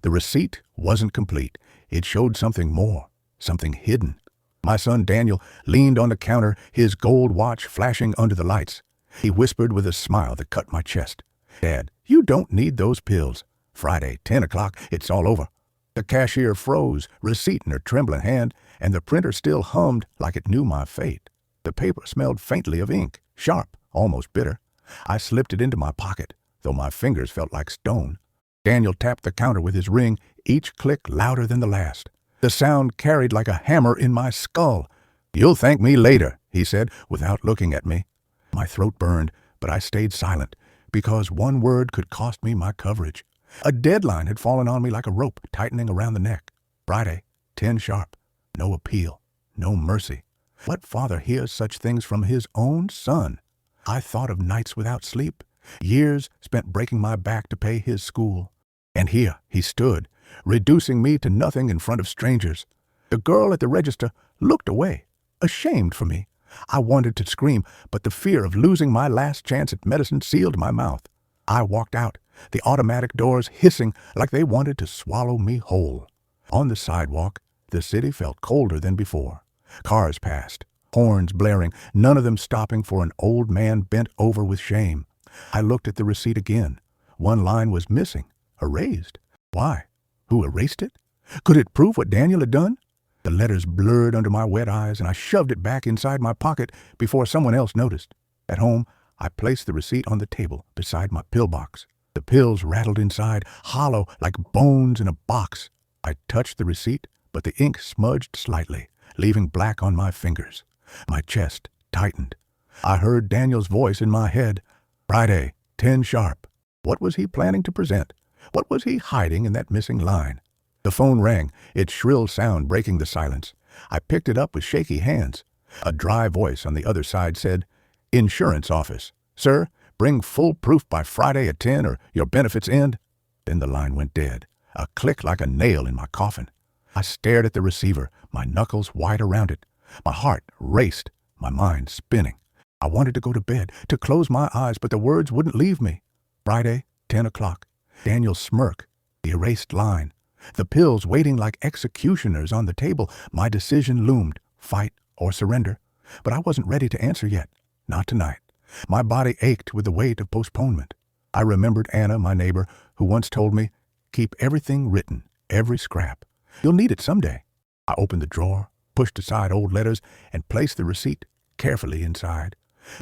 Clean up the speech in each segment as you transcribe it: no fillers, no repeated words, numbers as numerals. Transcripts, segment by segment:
The receipt wasn't complete. It showed something more, something hidden. My son Daniel leaned on the counter, his gold watch flashing under the lights. He whispered with a smile that cut my chest. "Dad, you don't need those pills. Friday, 10 o'clock, it's all over." The cashier froze, receipt in her trembling hand, and the printer still hummed like it knew my fate. The paper smelled faintly of ink, sharp, almost bitter. I slipped it into my pocket, though my fingers felt like stone. Daniel tapped the counter with his ring, each click louder than the last. The sound carried like a hammer in my skull. "You'll thank me later," he said, without looking at me. My throat burned, but I stayed silent, because one word could cost me my coverage. A deadline had fallen on me like a rope tightening around the neck. Friday, 10 sharp. No appeal, no mercy. What father hears such things from his own son? I thought of nights without sleep, years spent breaking my back to pay his school. And here he stood, reducing me to nothing in front of strangers. The girl at the register looked away, ashamed for me. I wanted to scream, but the fear of losing my last chance at medicine sealed my mouth. I walked out, the automatic doors hissing like they wanted to swallow me whole. On the sidewalk, the city felt colder than before. Cars passed, horns blaring, none of them stopping for an old man bent over with shame. I looked at the receipt again. One line was missing, erased. Why? Who erased it? Could it prove what Daniel had done? The letters blurred under my wet eyes, and I shoved it back inside my pocket before someone else noticed. At home, I placed the receipt on the table beside my pillbox. The pills rattled inside, hollow like bones in a box. I touched the receipt, but the ink smudged slightly, leaving black on my fingers. My chest tightened. I heard Daniel's voice in my head. Friday, 10 sharp. What was he planning to present? What was he hiding in that missing line? The phone rang, its shrill sound breaking the silence. I picked it up with shaky hands. A dry voice on the other side said, "Insurance office. Sir, bring full proof by Friday at 10 or your benefits end." Then the line went dead, a click like a nail in my coffin. I stared at the receiver, my knuckles wide around it. My heart raced, my mind spinning. I wanted to go to bed, to close my eyes, but the words wouldn't leave me. Friday, 10 o'clock. Daniel's smirk, the erased line. The pills waiting like executioners on the table. My decision loomed, fight or surrender. But I wasn't ready to answer yet. Not tonight. My body ached with the weight of postponement. I remembered Anna, my neighbor, who once told me, "Keep everything written, every scrap. You'll need it someday." I opened the drawer, pushed aside old letters, and placed the receipt carefully inside.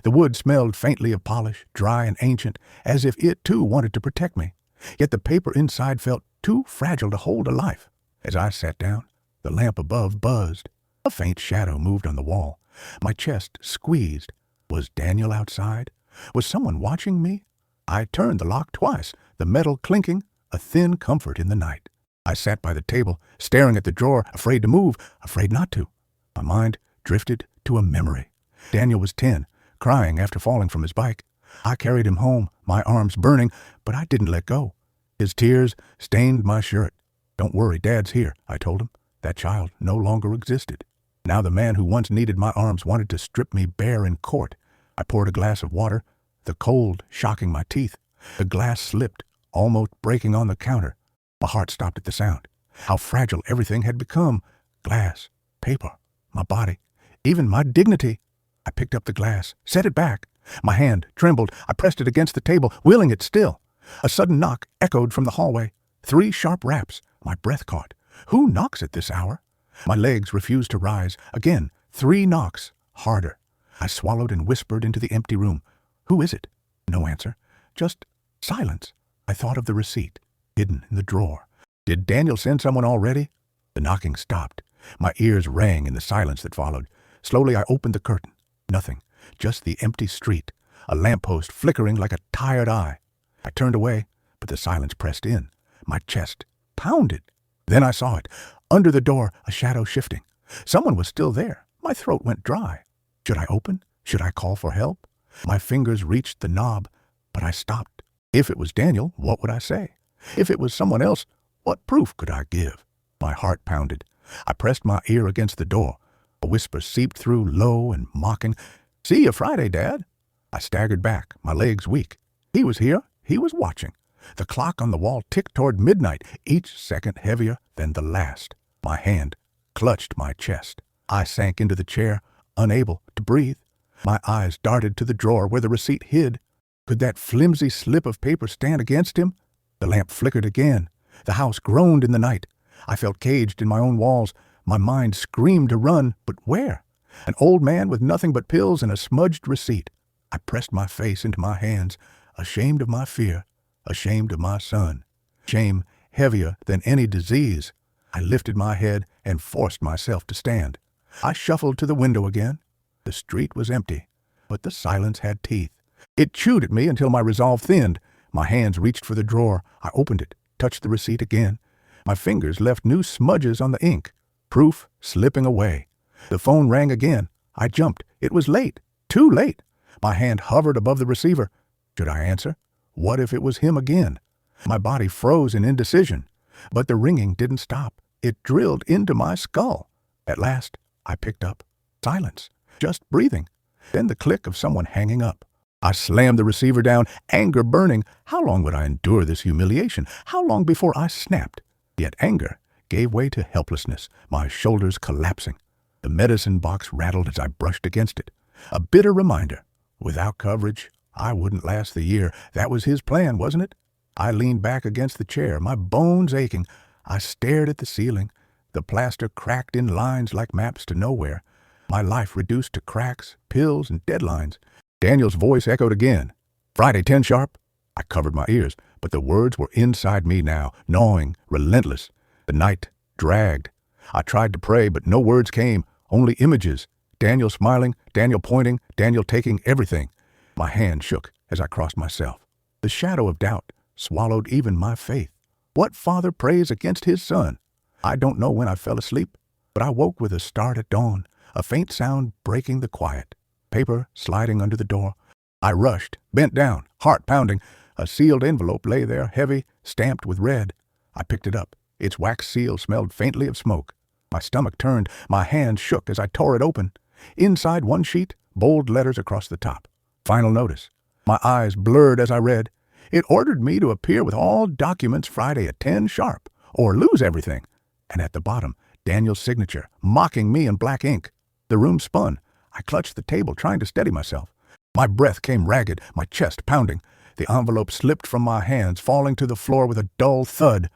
The wood smelled faintly of polish, dry and ancient, as if it too wanted to protect me. Yet the paper inside felt too fragile to hold a life. As I sat down, the lamp above buzzed. A faint shadow moved on the wall. My chest squeezed. Was Daniel outside? Was someone watching me? I turned the lock twice, the metal clinking, a thin comfort in the night. I sat by the table, staring at the drawer, afraid to move, afraid not to. My mind drifted to a memory. Daniel was 10, crying after falling from his bike. I carried him home, my arms burning, but I didn't let go. His tears stained my shirt. "Don't worry, Dad's here," I told him. That child no longer existed. Now the man who once needed my arms wanted to strip me bare in court. I poured a glass of water, the cold shocking my teeth. The glass slipped, almost breaking on the counter. My heart stopped at the sound. How fragile everything had become. Glass, paper, my body, even my dignity. I picked up the glass, set it back. My hand trembled. I pressed it against the table, willing it still. A sudden knock echoed from the hallway. 3 sharp raps. My breath caught. Who knocks at this hour? My legs refused to rise. Again, 3 knocks. Harder. I swallowed and whispered into the empty room. "Who is it?" No answer. Just silence. I thought of the receipt, hidden in the drawer. Did Daniel send someone already? The knocking stopped. My ears rang in the silence that followed. Slowly I opened the curtain. Nothing. Just the empty street. A lamppost flickering like a tired eye. I turned away, but the silence pressed in. My chest pounded. Then I saw it. Under the door, a shadow shifting. Someone was still there. My throat went dry. Should I open? Should I call for help? My fingers reached the knob, but I stopped. If it was Daniel, what would I say? If it was someone else, what proof could I give? My heart pounded. I pressed my ear against the door. A whisper seeped through, low and mocking. "See you Friday, Dad." I staggered back, my legs weak. He was here. He was watching. The clock on the wall ticked toward midnight, each second heavier than the last. My hand clutched my chest. I sank into the chair, unable to breathe. My eyes darted to the drawer where the receipt hid. Could that flimsy slip of paper stand against him? The lamp flickered again. The house groaned in the night. I felt caged in my own walls. My mind screamed to run, but where? An old man with nothing but pills and a smudged receipt. I pressed my face into my hands, ashamed of my fear, ashamed of my son. Shame heavier than any disease. I lifted my head and forced myself to stand. I shuffled to the window again. The street was empty, but the silence had teeth. It chewed at me until my resolve thinned. My hands reached for the drawer. I opened it, touched the receipt again. My fingers left new smudges on the ink. Proof slipping away. The phone rang again. I jumped. It was late. Too late. My hand hovered above the receiver. Should I answer? What if it was him again? My body froze in indecision. But the ringing didn't stop. It drilled into my skull. At last, I picked up. Silence. Just breathing. Then the click of someone hanging up. I slammed the receiver down, anger burning. How long would I endure this humiliation? How long before I snapped? Yet anger gave way to helplessness, my shoulders collapsing. The medicine box rattled as I brushed against it. A bitter reminder. Without coverage, I wouldn't last the year. That was his plan, wasn't it? I leaned back against the chair, my bones aching. I stared at the ceiling. The plaster cracked in lines like maps to nowhere. My life reduced to cracks, pills, and deadlines. Daniel's voice echoed again. Friday, 10 sharp. I covered my ears, but the words were inside me now, gnawing, relentless. The night dragged. I tried to pray, but no words came, only images. Daniel smiling, Daniel pointing, Daniel taking everything. My hand shook as I crossed myself. The shadow of doubt swallowed even my faith. What father prays against his son? I don't know when I fell asleep, but I woke with a start at dawn, a faint sound breaking the quiet. Paper sliding under the door. I rushed, bent down, heart pounding. A sealed envelope lay there, heavy, stamped with red. I picked it up. Its wax seal smelled faintly of smoke. My stomach turned. My hand shook as I tore it open. Inside one sheet, bold letters across the top. Final notice. My eyes blurred as I read. It ordered me to appear with all documents Friday at 10 sharp, or lose everything. And at the bottom, Daniel's signature, mocking me in black ink. The room spun. I clutched the table, trying to steady myself. My breath came ragged, my chest pounding. The envelope slipped from my hands, falling to the floor with a dull thud.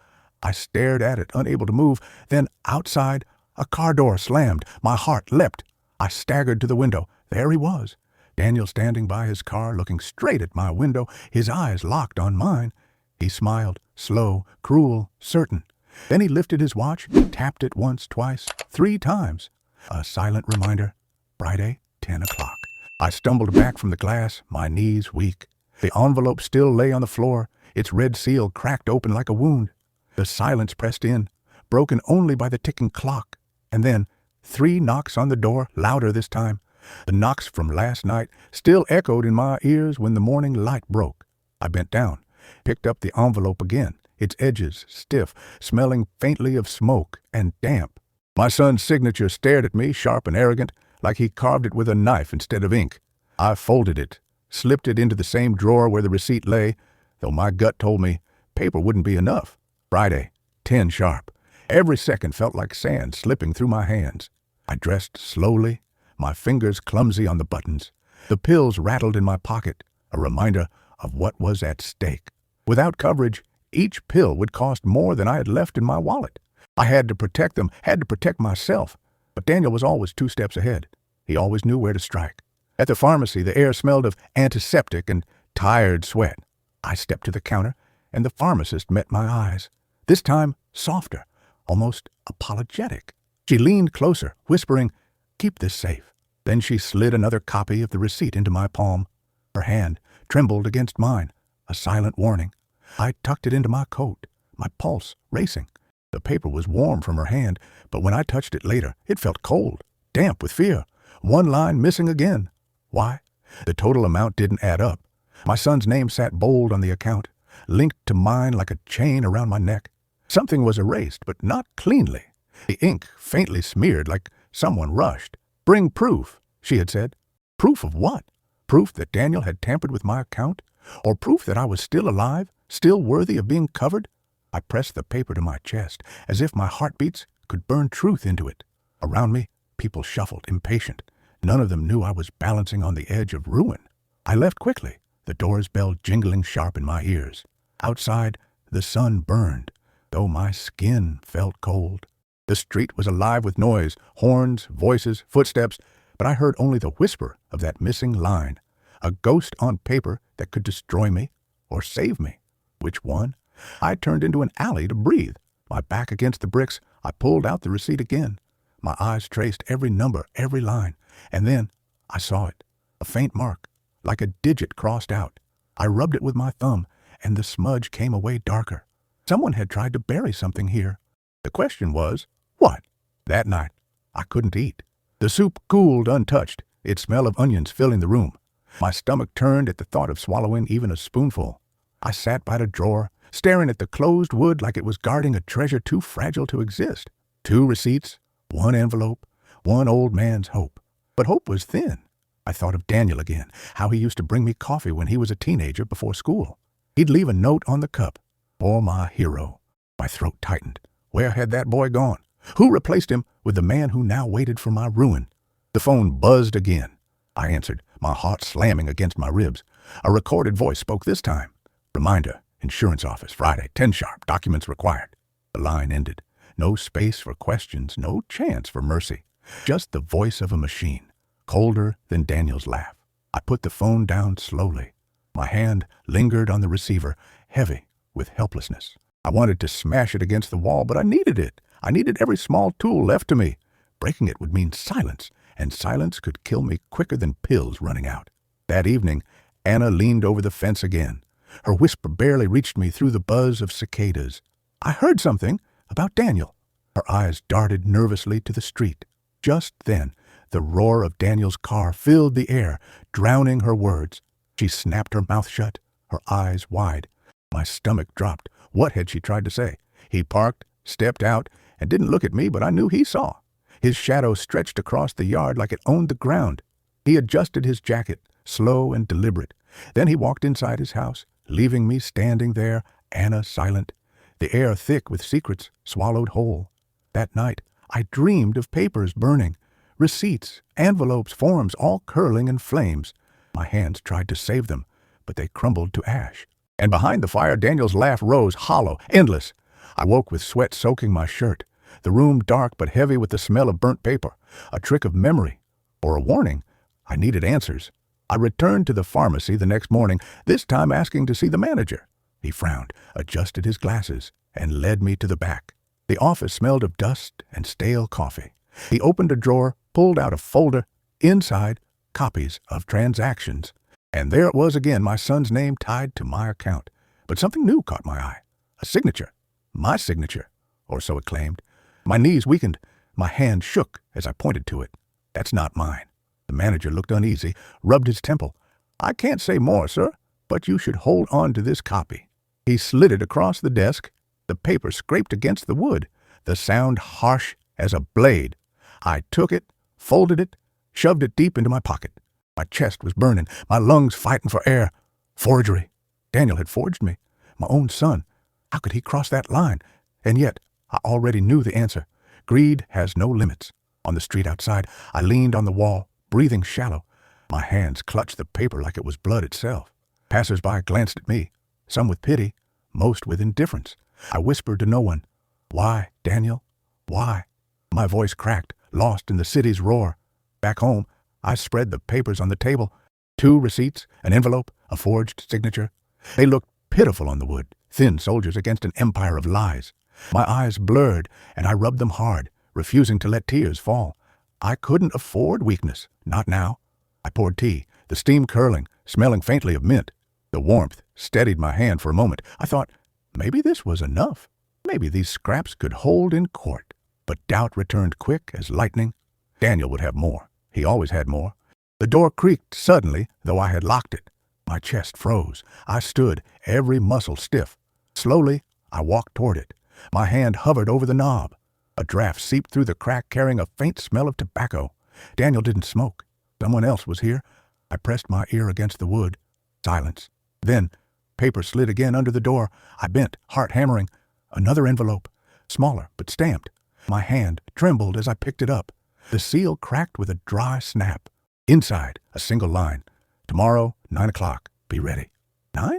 I stared at it, unable to move. Then, outside, a car door slammed. My heart leapt. I staggered to the window. There he was. Daniel standing by his car, looking straight at my window, his eyes locked on mine. He smiled, slow, cruel, certain. Then he lifted his watch, tapped it once, twice, 3 times. A silent reminder. Friday, 10 o'clock. I stumbled back from the glass, my knees weak. The envelope still lay on the floor, its red seal cracked open like a wound. The silence pressed in, broken only by the ticking clock. And then 3 knocks on the door, louder this time. The knocks from last night still echoed in my ears when the morning light broke. I bent down, picked up the envelope again, its edges stiff, smelling faintly of smoke and damp. My son's signature stared at me, sharp and arrogant, like he carved it with a knife instead of ink. I folded it, slipped it into the same drawer where the receipt lay, though my gut told me paper wouldn't be enough. Friday, 10 sharp. Every second felt like sand slipping through my hands. I dressed slowly, my fingers clumsy on the buttons. The pills rattled in my pocket, a reminder of what was at stake. Without coverage, each pill would cost more than I had left in my wallet. I had to protect them, had to protect myself. But Daniel was always 2 steps ahead. He always knew where to strike. At the pharmacy, the air smelled of antiseptic and tired sweat. I stepped to the counter, and the pharmacist met my eyes. This time, softer, almost apologetic. She leaned closer, whispering, "Keep this safe." Then she slid another copy of the receipt into my palm. Her hand trembled against mine, a silent warning. I tucked it into my coat, my pulse racing. The paper was warm from her hand, but when I touched it later, it felt cold, damp with fear. 1 line missing again. Why? The total amount didn't add up. My son's name sat bold on the account, linked to mine like a chain around my neck. Something was erased, but not cleanly. The ink faintly smeared like someone rushed. "Bring proof," she had said. Proof of what? Proof that Daniel had tampered with my account? Or proof that I was still alive, Still worthy of being covered? I pressed the paper to my chest, as if my heartbeats could burn truth into it. Around me, people shuffled, impatient. None of them knew I was balancing on the edge of ruin. I left quickly, the door's bell jingling sharp in my ears. Outside, the sun burned, though my skin felt cold. The street was alive with noise, horns, voices, footsteps, but I heard only the whisper of that missing line. A ghost on paper that could destroy me or save me. Which one? I turned into an alley to breathe. My back against the bricks, I pulled out the receipt again. My eyes traced every number, every line, and then I saw it. A faint mark, like a digit crossed out. I rubbed it with my thumb, and the smudge came away darker. Someone had tried to bury something here. The question was, what? That night, I couldn't eat. The soup cooled untouched, its smell of onions filling the room. My stomach turned at the thought of swallowing even a spoonful. I sat by the drawer, staring at the closed wood like it was guarding a treasure too fragile to exist. 2 receipts, 1 envelope, 1 old man's hope. But hope was thin. I thought of Daniel again, how he used to bring me coffee when he was a teenager before school. He'd leave a note on the cup. For my hero. My throat tightened. Where had that boy gone? Who replaced him with the man who now waited for my ruin? The phone buzzed again. I answered, my heart slamming against my ribs. A recorded voice spoke this time. Reminder, insurance office, Friday, 10 sharp, documents required. The line ended. No space for questions, no chance for mercy. Just the voice of a machine, colder than Daniel's laugh. I put the phone down slowly. My hand lingered on the receiver, heavy with helplessness. I wanted to smash it against the wall, but I needed it. I needed every small tool left to me. Breaking it would mean silence, and silence could kill me quicker than pills running out. That evening, Anna leaned over the fence again. Her whisper barely reached me through the buzz of cicadas. I heard something about Daniel. Her eyes darted nervously to the street. Just then, the roar of Daniel's car filled the air, drowning her words. She snapped her mouth shut, her eyes wide. My stomach dropped. What had she tried to say? He parked, stepped out, and didn't look at me, but I knew he saw. His shadow stretched across the yard like it owned the ground. He adjusted his jacket, slow and deliberate. Then he walked inside his house, leaving me standing there, Anna silent, the air thick with secrets swallowed whole. That night, I dreamed of papers burning, receipts, envelopes, forms, all curling in flames. My hands tried to save them, but they crumbled to ash. And behind the fire, Daniel's laugh rose, hollow, endless. I woke with sweat soaking my shirt, the room dark but heavy with the smell of burnt paper, a trick of memory, or a warning. I needed answers. I returned to the pharmacy the next morning, this time asking to see the manager. He frowned, adjusted his glasses, and led me to the back. The office smelled of dust and stale coffee. He opened a drawer, pulled out a folder, inside, copies of transactions. And there it was again, my son's name tied to my account. But something new caught my eye. A signature. My signature, or so it claimed. My knees weakened. My hand shook as I pointed to it. That's not mine. The manager looked uneasy, rubbed his temple. I can't say more, sir, but you should hold on to this copy. He slid it across the desk. The paper scraped against the wood, the sound harsh as a blade. I took it, folded it, shoved it deep into my pocket. My chest was burning, my lungs fighting for air. Forgery. Daniel had forged me. My own son. How could he cross that line? And yet, I already knew the answer. Greed has no limits. On the street outside, I leaned on the wall, breathing shallow. My hands clutched the paper like it was blood itself. Passers-by glanced at me, some with pity, most with indifference. I whispered to no one. Why, Daniel? Why? My voice cracked, lost in the city's roar. Back home, I spread the papers on the table. 2 receipts, an envelope, a forged signature. They looked pitiful on the wood, thin soldiers against an empire of lies. My eyes blurred, and I rubbed them hard, refusing to let tears fall. I couldn't afford weakness, not now. I poured tea, the steam curling, smelling faintly of mint. The warmth steadied my hand for a moment. I thought, maybe this was enough. Maybe these scraps could hold in court. But doubt returned quick as lightning. Daniel would have more. He always had more. The door creaked suddenly, though I had locked it. My chest froze. I stood, every muscle stiff. Slowly, I walked toward it. My hand hovered over the knob. A draft seeped through the crack, carrying a faint smell of tobacco. Daniel didn't smoke. Someone else was here. I pressed my ear against the wood. Silence. Then, Paper slid again under the door. I bent, heart hammering. Another envelope, smaller but stamped. My hand trembled as I picked it up. The seal cracked with a dry snap. Inside, a single line. Tomorrow, 9 o'clock. Be ready. 9?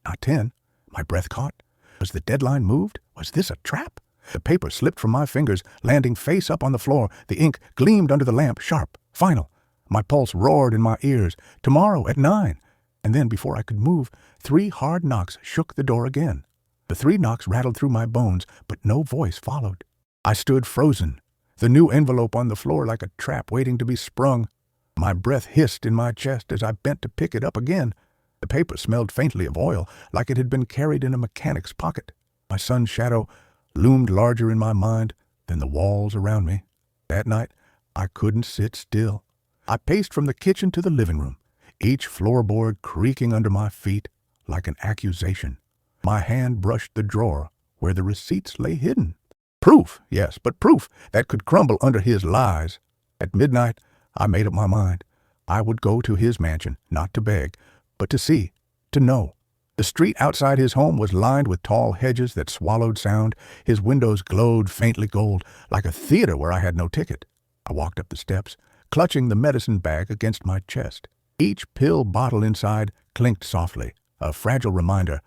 Not 10. My breath caught. Was the deadline moved? Was this a trap? The paper slipped from my fingers, landing face up on the floor. The ink gleamed under the lamp, sharp, final. My pulse roared in my ears. Tomorrow at 9. And then, before I could move, 3 hard knocks shook the door again. The 3 knocks rattled through my bones, but no voice followed. I stood frozen, the new envelope on the floor like a trap waiting to be sprung. My breath hissed in my chest as I bent to pick it up again. The paper smelled faintly of oil, like it had been carried in a mechanic's pocket. My son's shadow loomed larger in my mind than the walls around me. That night, I couldn't sit still. I paced from the kitchen to the living room, each floorboard creaking under my feet like an accusation. My hand brushed the drawer where the receipts lay hidden. Proof, yes, but proof that could crumble under his lies. At midnight, I made up my mind. I would go to his mansion, not to beg, but to see, to know. The street outside his home was lined with tall hedges that swallowed sound. His windows glowed faintly gold, like a theater where I had no ticket. I walked up the steps, clutching the medicine bag against my chest. Each pill bottle inside clinked softly, a fragile reminder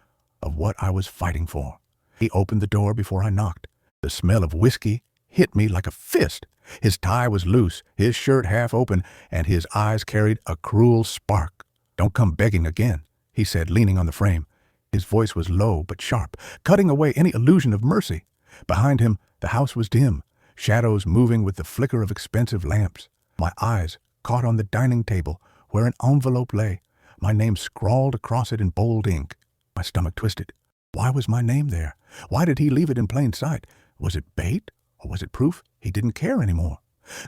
of what I was fighting for. He opened the door before I knocked. The smell of whiskey hit me like a fist. His tie was loose, his shirt half open, and his eyes carried a cruel spark. "Don't come begging again," he said, leaning on the frame. His voice was low but sharp, cutting away any illusion of mercy. Behind him, the house was dim, shadows moving with the flicker of expensive lamps. My eyes caught on the dining table where an envelope lay, my name scrawled across it in bold ink. My stomach twisted. Why was my name there? Why did he leave it in plain sight? Was it bait, or was it proof he didn't care anymore?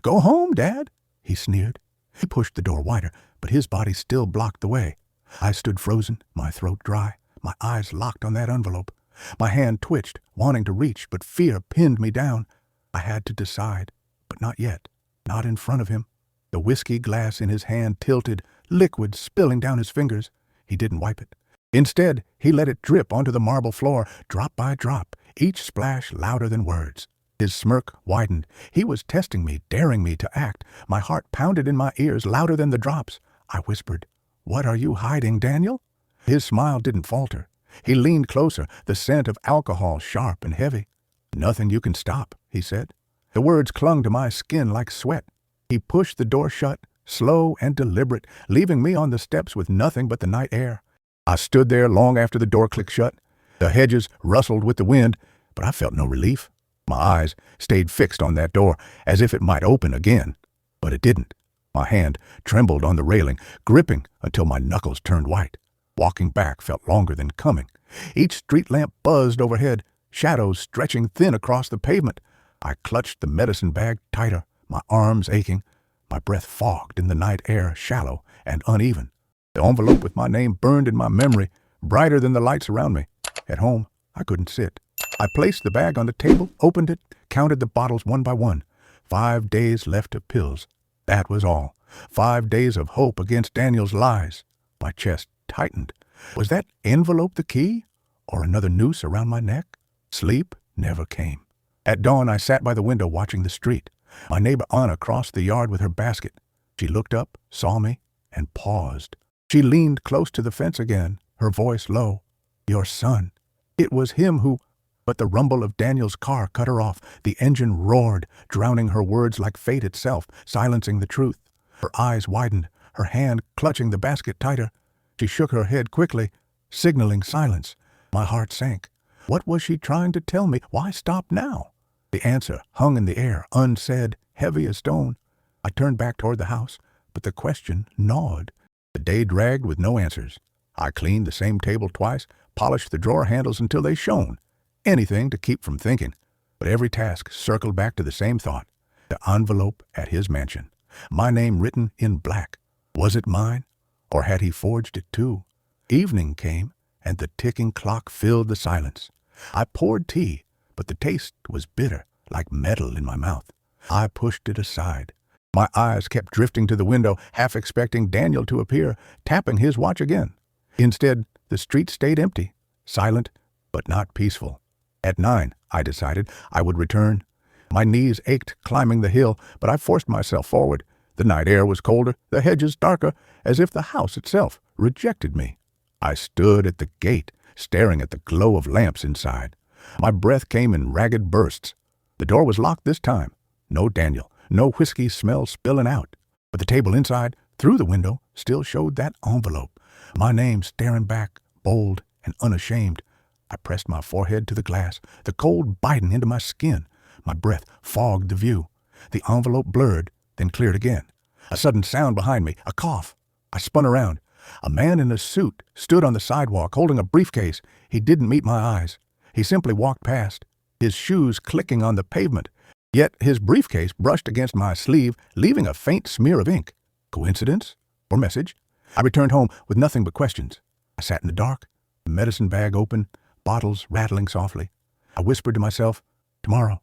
"Go home, Dad," he sneered. He pushed the door wider, but his body still blocked the way. I stood frozen, my throat dry, my eyes locked on that envelope. My hand twitched, wanting to reach, but fear pinned me down. I had to decide, but not yet, not in front of him. The whiskey glass in his hand tilted, liquid spilling down his fingers. He didn't wipe it. Instead, he let it drip onto the marble floor, drop by drop, each splash louder than words. His smirk widened. He was testing me, daring me to act. My heart pounded in my ears louder than the drops. I whispered, "What are you hiding, Daniel?" His smile didn't falter. He leaned closer, the scent of alcohol sharp and heavy. "Nothing you can stop," he said. The words clung to my skin like sweat. He pushed the door shut, slow and deliberate, leaving me on the steps with nothing but the night air. I stood there long after the door clicked shut. The hedges rustled with the wind, but I felt no relief. My eyes stayed fixed on that door, as if it might open again. But it didn't. My hand trembled on the railing, gripping until my knuckles turned white. Walking back felt longer than coming. Each street lamp buzzed overhead, shadows stretching thin across the pavement. I clutched the medicine bag tighter, my arms aching, my breath fogged in the night air, shallow and uneven. The envelope with my name burned in my memory, brighter than the lights around me. At home, I couldn't sit. I placed the bag on the table, opened it, counted the bottles one by one. 5 days left of pills. That was all. 5 days of hope against Daniel's lies. My chest tightened. Was that envelope the key? Or another noose around my neck? Sleep never came. At dawn, I sat by the window watching the street. My neighbor Anna crossed the yard with her basket. She looked up, saw me, and paused. She leaned close to the fence again, her voice low. "Your son." It was him who... But the rumble of Daniel's car cut her off. The engine roared, drowning her words like fate itself, silencing the truth. Her eyes widened, her hand clutching the basket tighter. She shook her head quickly, signaling silence. My heart sank. What was she trying to tell me? Why stop now? The answer hung in the air, unsaid, heavy as stone. I turned back toward the house, but the question gnawed. The day dragged with no answers. I cleaned the same table twice, polished the drawer handles until they shone. Anything to keep from thinking. But every task circled back to the same thought. The envelope at his mansion. My name written in black. Was it mine? Or had he forged it too? Evening came, and the ticking clock filled the silence. I poured tea, but the taste was bitter, like metal in my mouth. I pushed it aside. My eyes kept drifting to the window, half expecting Daniel to appear, tapping his watch again. Instead, The street stayed empty, silent, but not peaceful. At 9, I decided I would return. My knees ached climbing the hill, but I forced myself forward. The night air was colder, the hedges darker, as if the house itself rejected me. I stood at the gate, staring at the glow of lamps inside. My breath came in ragged bursts. The door was locked this time. No Daniel, no whiskey smell spilling out. But the table inside, through the window, still showed that envelope. My name staring back, bold and unashamed. I pressed my forehead to the glass, the cold biting into my skin. My breath fogged the view. The envelope blurred, then cleared again. A sudden sound behind me, a cough. I spun around. A man in a suit stood on the sidewalk holding a briefcase. He didn't meet my eyes. He simply walked past, his shoes clicking on the pavement. Yet his briefcase brushed against my sleeve, leaving a faint smear of ink. Coincidence? Or message? I returned home with nothing but questions. I sat in the dark, the medicine bag open, bottles rattling softly. I whispered to myself, tomorrow,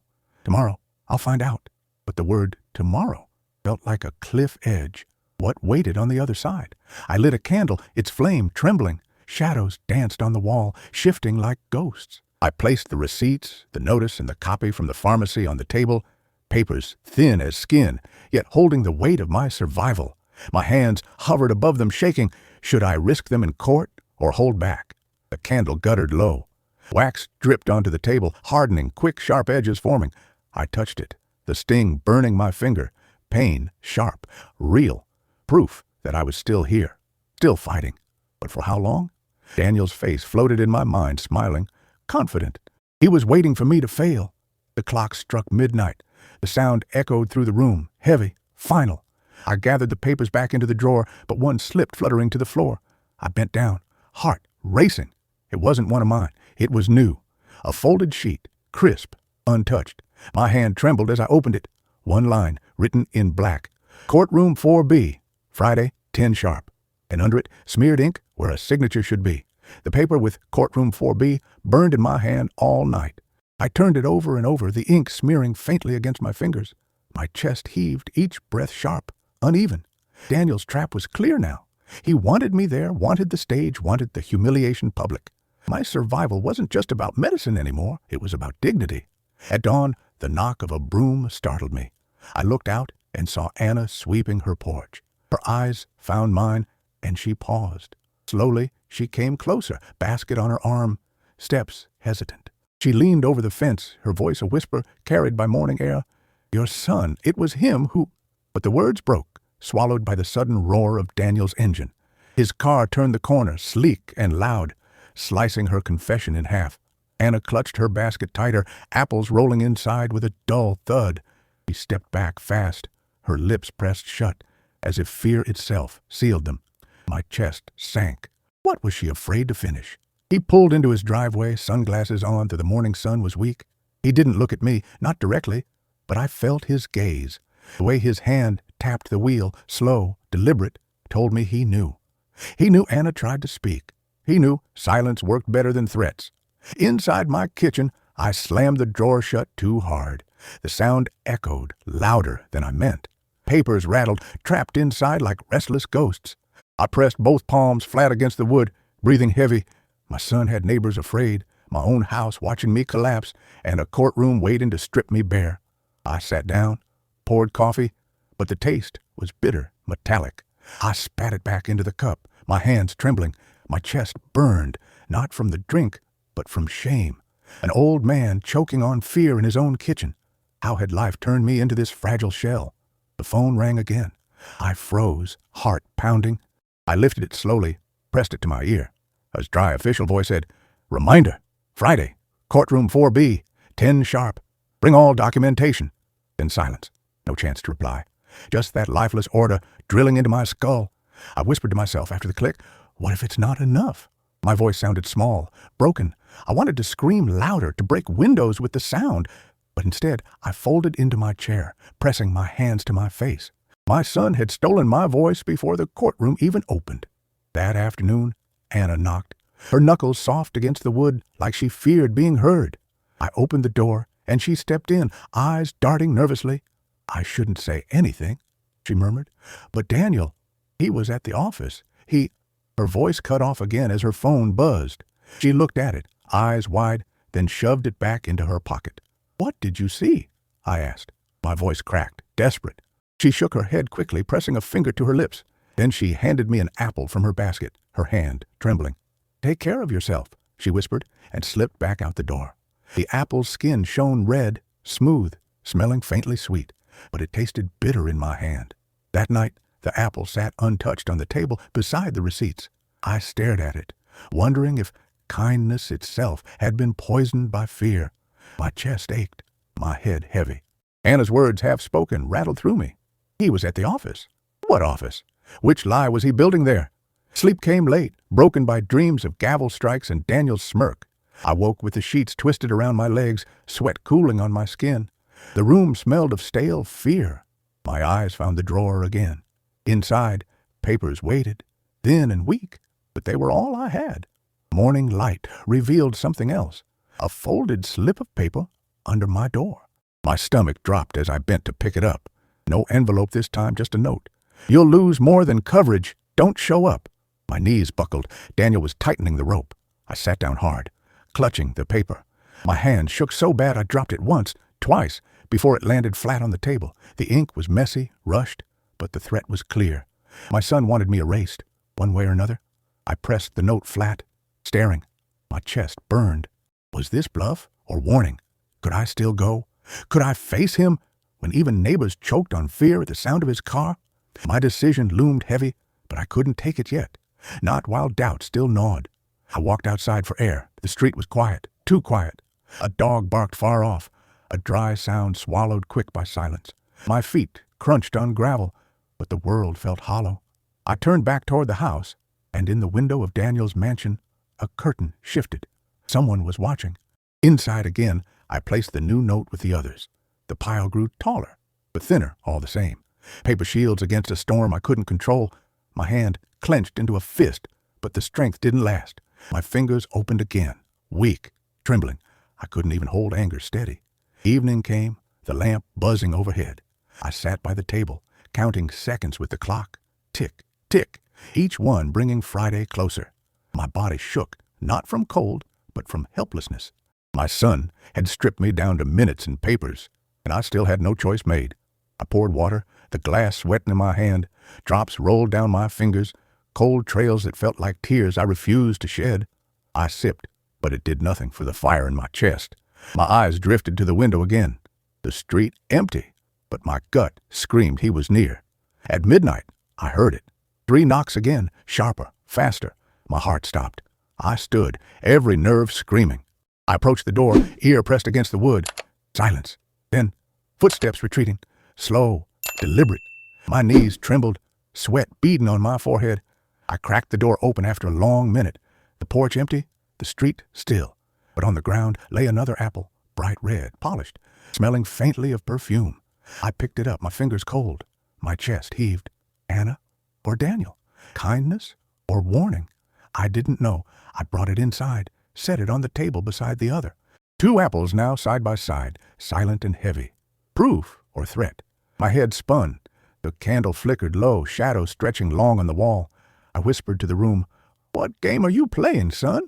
I'll find out. But the word tomorrow felt like a cliff edge. What waited on the other side? I lit a candle, its flame trembling. Shadows danced on the wall, shifting like ghosts. I placed the receipts, the notice, and the copy from the pharmacy on the table, papers thin as skin, yet holding the weight of my survival. My hands hovered above them, shaking. Should I risk them in court or hold back? The candle guttered low. Wax dripped onto the table, hardening, quick, sharp edges forming. I touched it, the sting burning my finger. Pain, sharp, real. Proof that I was still here, still fighting. But for how long? Daniel's face floated in my mind, smiling, confident. He was waiting for me to fail. The clock struck midnight. The sound echoed through the room, heavy, final. I gathered the papers back into the drawer, but one slipped fluttering to the floor. I bent down, heart racing. It wasn't one of mine. It was new. A folded sheet, crisp, untouched. My hand trembled as I opened it. One line, written in black. Courtroom 4B, Friday, 10 sharp. And under it, smeared ink where a signature should be. The paper with Courtroom 4B burned in my hand all night. I turned it over and over, the ink smearing faintly against my fingers. My chest heaved, each breath sharp, uneven. Daniel's trap was clear now. He wanted me there, wanted the stage, wanted the humiliation public. My survival wasn't just about medicine anymore. It was about dignity. At dawn, the knock of a broom startled me. I looked out and saw Anna sweeping her porch. Her eyes found mine, and she paused. Slowly, she came closer, basket on her arm, steps hesitant. She leaned over the fence, her voice a whisper carried by morning air. Your son, it was him who... But the words broke, swallowed by the sudden roar of Daniel's engine. His car turned the corner, sleek and loud, slicing her confession in half. Anna clutched her basket tighter, apples rolling inside with a dull thud. She stepped back fast, her lips pressed shut, as if fear itself sealed them. My chest sank. What was she afraid to finish? He pulled into his driveway, sunglasses on, though the morning sun was weak. He didn't look at me, not directly, but I felt his gaze. The way his hand tapped the wheel, slow, deliberate, told me he knew. He knew Anna tried to speak. He knew silence worked better than threats. Inside my kitchen, I slammed the drawer shut too hard. The sound echoed, louder than I meant. Papers rattled, trapped inside like restless ghosts. I pressed both palms flat against the wood, breathing heavy. My son had neighbors afraid, my own house watching me collapse, and a courtroom waiting to strip me bare. I sat down, poured coffee, but the taste was bitter, metallic. I spat it back into the cup, my hands trembling. My chest burned, not from the drink, but from shame. An old man choking on fear in his own kitchen. How had life turned me into this fragile shell? The phone rang again. I froze, heart pounding. I lifted it slowly, pressed it to my ear. A dry official voice said, Reminder, Friday, courtroom 4B, 10 sharp. Bring all documentation. Then silence. No chance to reply. Just that lifeless order drilling into my skull. I whispered to myself after the click, what if it's not enough? My voice sounded small, broken. I wanted to scream louder, to break windows with the sound, but instead I folded into my chair, pressing my hands to my face. My son had stolen my voice before the courtroom even opened. That afternoon, Anna knocked, her knuckles soft against the wood like she feared being heard. I opened the door, and she stepped in, eyes darting nervously. I shouldn't say anything, she murmured. But Daniel, he was at the office. Her voice cut off again as her phone buzzed. She looked at it, eyes wide, then shoved it back into her pocket. "What did you see?" I asked. My voice cracked, desperate. She shook her head quickly, pressing a finger to her lips. Then she handed me an apple from her basket, her hand trembling. "Take care of yourself," she whispered, and slipped back out the door. The apple's skin shone red, smooth, smelling faintly sweet, but it tasted bitter in my hand. That night, the apple sat untouched on the table beside the receipts. I stared at it, wondering if kindness itself had been poisoned by fear. My chest ached, my head heavy. Anna's words, half spoken, rattled through me. He was at the office. What office? Which lie was he building there? Sleep came late, broken by dreams of gavel strikes and Daniel's smirk. I woke with the sheets twisted around my legs, sweat cooling on my skin. The room smelled of stale fear. My eyes found the drawer again. Inside, papers waited, thin and weak, but they were all I had. Morning light revealed something else, a folded slip of paper under my door. My stomach dropped as I bent to pick it up. No envelope this time, just a note. "You'll lose more than coverage. Don't show up." My knees buckled. Daniel was tightening the rope. I sat down hard, clutching the paper. My hand shook so bad I dropped it once, twice, before it landed flat on the table. The ink was messy, rushed, but the threat was clear. My son wanted me erased, one way or another. I pressed the note flat, staring. My chest burned. Was this bluff or warning? Could I still go? Could I face him when even neighbors choked on fear at the sound of his car? My decision loomed heavy, but I couldn't take it yet, not while doubt still gnawed. I walked outside for air. The street was quiet, too quiet. A dog barked far off, a dry sound swallowed quick by silence. My feet crunched on gravel, but the world felt hollow. I turned back toward the house, and in the window of Daniel's mansion, a curtain shifted. Someone was watching. Inside again, I placed the new note with the others. The pile grew taller, but thinner all the same. Paper shields against a storm I couldn't control. My hand clenched into a fist, but the strength didn't last. My fingers opened again, weak, trembling. I couldn't even hold anger steady. Evening came, the lamp buzzing overhead. I sat by the table, counting seconds with the clock. Tick, tick, each one bringing Friday closer. My body shook, not from cold, but from helplessness. My son had stripped me down to minutes and papers, and I still had no choice made. I poured water, the glass sweating in my hand. Drops rolled down my fingers, cold trails that felt like tears I refused to shed. I sipped, but it did nothing for the fire in my chest. My eyes drifted to the window again. The street empty, but my gut screamed he was near. At midnight, I heard it. 3 knocks again, sharper, faster. My heart stopped. I stood, every nerve screaming. I approached the door, ear pressed against the wood. Silence. Then, footsteps retreating. Slow, deliberate. My knees trembled, sweat beading on my forehead. I cracked the door open after a long minute. The porch empty, the street still. But on the ground lay another apple, bright red, polished, smelling faintly of perfume. I picked it up, my fingers cold. My chest heaved. Anna or Daniel? Kindness or warning? I didn't know. I brought it inside, set it on the table beside the other. 2 apples now side by side, silent and heavy. Proof or threat? My head spun. The candle flickered low, shadows stretching long on the wall. I whispered to the room, "What game are you playing, son?"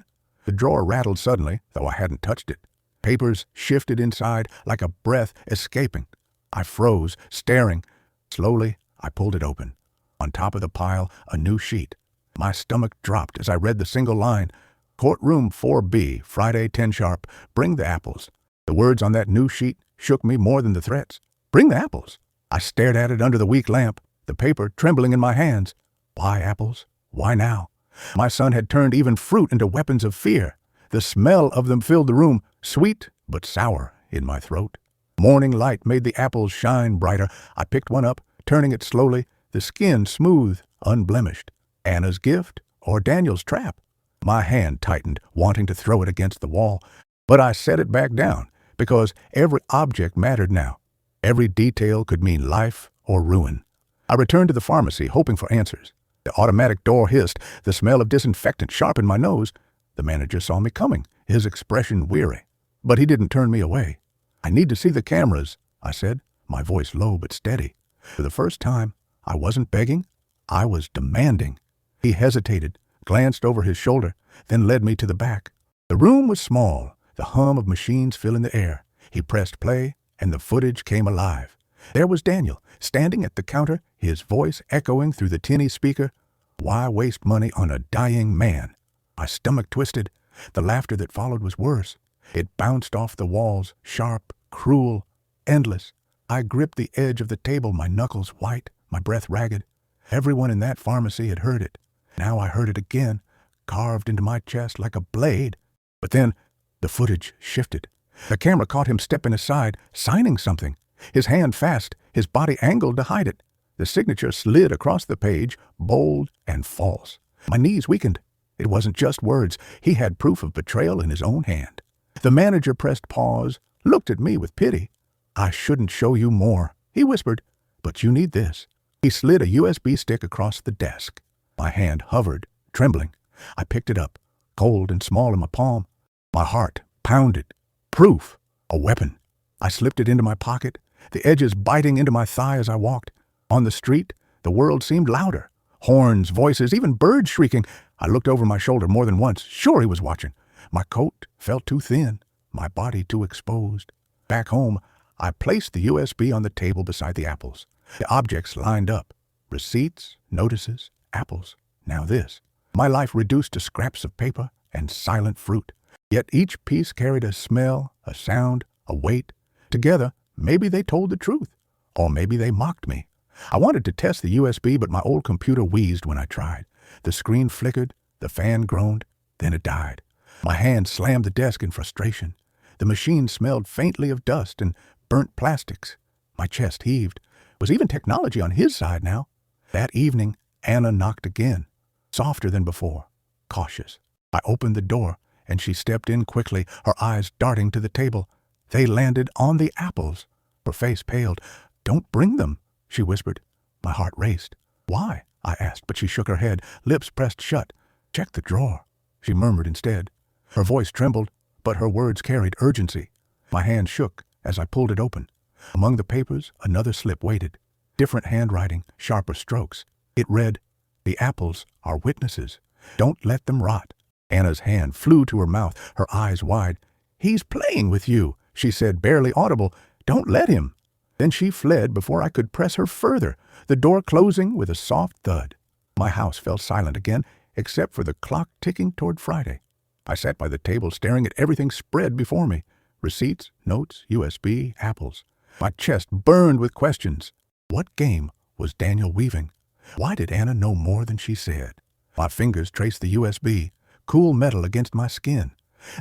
The drawer rattled suddenly, though I hadn't touched it. Papers shifted inside like a breath escaping. I froze, staring. Slowly, I pulled it open. On top of the pile, a new sheet. My stomach dropped as I read the single line, "Courtroom 4B, Friday 10 sharp, bring the apples." The words on that new sheet shook me more than the threats. Bring the apples. I stared at it under the weak lamp, the paper trembling in my hands. Why apples? Why now? My son had turned even fruit into weapons of fear. The smell of them filled the room, sweet but sour in my throat. Morning light made the apples shine brighter. I picked one up, turning it slowly, the skin smooth, unblemished. Anna's gift or Daniel's trap? My hand tightened, wanting to throw it against the wall, but I set it back down because every object mattered now. Every detail could mean life or ruin. I returned to the pharmacy, hoping for answers. The automatic door hissed, the smell of disinfectant sharp in my nose. The manager saw me coming, his expression weary. But he didn't turn me away. "I need to see the cameras," I said, my voice low but steady. For the first time, I wasn't begging, I was demanding. He hesitated, glanced over his shoulder, then led me to the back. The room was small, the hum of machines filling the air. He pressed play, and the footage came alive. There was Daniel, standing at the counter, his voice echoing through the tinny speaker. Why waste money on a dying man? My stomach twisted. The laughter that followed was worse. It bounced off the walls, sharp, cruel, endless. I gripped the edge of the table, my knuckles white, my breath ragged. Everyone in that pharmacy had heard it. Now I heard it again, carved into my chest like a blade. But then the footage shifted. The camera caught him stepping aside, signing something. His hand fast, his body angled to hide it. The signature slid across the page, bold and false. My knees weakened. It wasn't just words. He had proof of betrayal in his own hand. The manager pressed pause, looked at me with pity. "I shouldn't show you more," he whispered, "but you need this." He slid a USB stick across the desk. My hand hovered, trembling. I picked it up, cold and small in my palm. My heart pounded. Proof. A weapon. I slipped it into my pocket, the edges biting into my thigh as I walked. On the street, the world seemed louder. Horns, voices, even birds shrieking. I looked over my shoulder more than once, sure he was watching. My coat felt too thin, my body too exposed. Back home, I placed the USB on the table beside the apples. The objects lined up. Receipts, notices, apples. Now this. My life reduced to scraps of paper and silent fruit. Yet each piece carried a smell, a sound, a weight. Together, maybe they told the truth. Or maybe they mocked me. I wanted to test the USB, but my old computer wheezed when I tried. The screen flickered, the fan groaned, then it died. My hand slammed the desk in frustration. The machine smelled faintly of dust and burnt plastics. My chest heaved. Was even technology on his side now? That evening, Anna knocked again, softer than before, cautious. I opened the door, and she stepped in quickly, her eyes darting to the table. They landed on the apples. Her face paled. "Don't bring them," she whispered. My heart raced. "Why?" I asked, but she shook her head, lips pressed shut. "Check the drawer," she murmured instead. Her voice trembled, but her words carried urgency. My hand shook as I pulled it open. Among the papers, another slip waited. Different handwriting, sharper strokes. It read, "The apples are witnesses. Don't let them rot." Anna's hand flew to her mouth, her eyes wide. "He's playing with you," she said, barely audible. "Don't let him." Then she fled before I could press her further, the door closing with a soft thud. My house fell silent again, except for the clock ticking toward Friday. I sat by the table staring at everything spread before me. Receipts, notes, USB, apples. My chest burned with questions. What game was Daniel weaving? Why did Anna know more than she said? My fingers traced the USB, cool metal against my skin.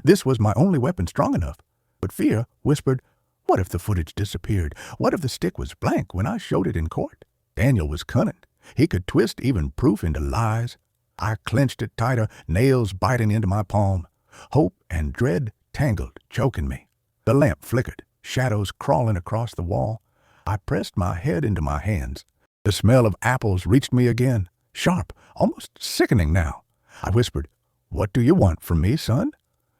This was my only weapon strong enough. But fear whispered, what if the footage disappeared? What if the stick was blank when I showed it in court? Daniel was cunning. He could twist even proof into lies. I clenched it tighter, nails biting into my palm. Hope and dread tangled, choking me. The lamp flickered, shadows crawling across the wall. I pressed my head into my hands. The smell of apples reached me again, sharp, almost sickening now. I whispered, "What do you want from me, son?"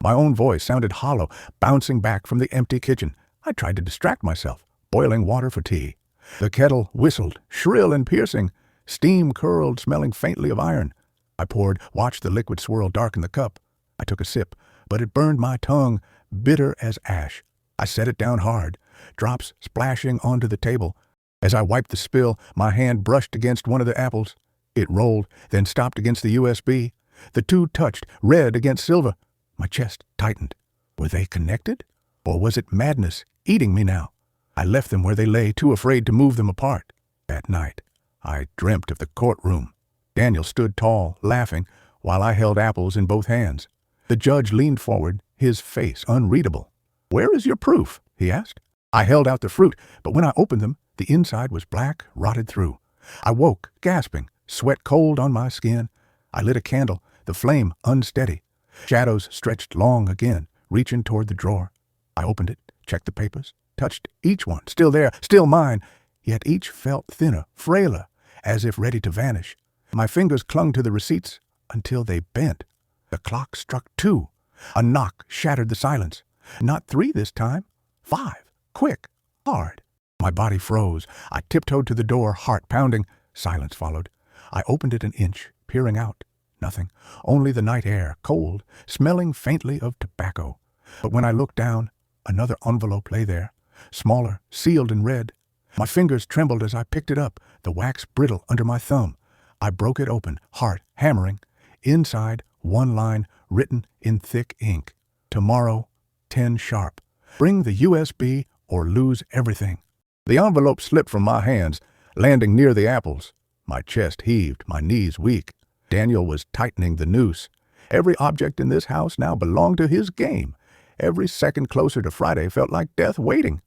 My own voice sounded hollow, bouncing back from the empty kitchen. I tried to distract myself, boiling water for tea. The kettle whistled, shrill and piercing. Steam curled, smelling faintly of iron. I poured, watched the liquid swirl darken the cup. I took a sip, but it burned my tongue, bitter as ash. I set it down hard, drops splashing onto the table. As I wiped the spill, my hand brushed against one of the apples. It rolled, then stopped against the USB. The two touched, red against silver. My chest tightened. Were they connected? Or was it madness eating me now? I left them where they lay, too afraid to move them apart. That night, I dreamt of the courtroom. Daniel stood tall, laughing, while I held apples in both hands. The judge leaned forward, his face unreadable. "Where is your proof?" he asked. I held out the fruit, but when I opened them, the inside was black, rotted through. I woke, gasping, sweat cold on my skin. I lit a candle, the flame unsteady. Shadows stretched long again, reaching toward the drawer. I opened it, checked the papers, touched each one, still there, still mine, yet each felt thinner, frailer, as if ready to vanish. My fingers clung to the receipts until they bent. The clock struck 2. A knock shattered the silence. Not 3 this time. 5. Quick. Hard. My body froze. I tiptoed to the door, heart pounding. Silence followed. I opened it an inch, peering out. Nothing. Only the night air, cold, smelling faintly of tobacco. But when I looked down, another envelope lay there, smaller, sealed in red. My fingers trembled as I picked it up, the wax brittle under my thumb. I broke it open, heart hammering. Inside, one line written in thick ink. Tomorrow, 10 sharp. Bring the USB or lose everything. The envelope slipped from my hands, landing near the apples. My chest heaved, my knees weak. Daniel was tightening the noose. Every object in this house now belonged to his game. Every second closer to Friday felt like death waiting.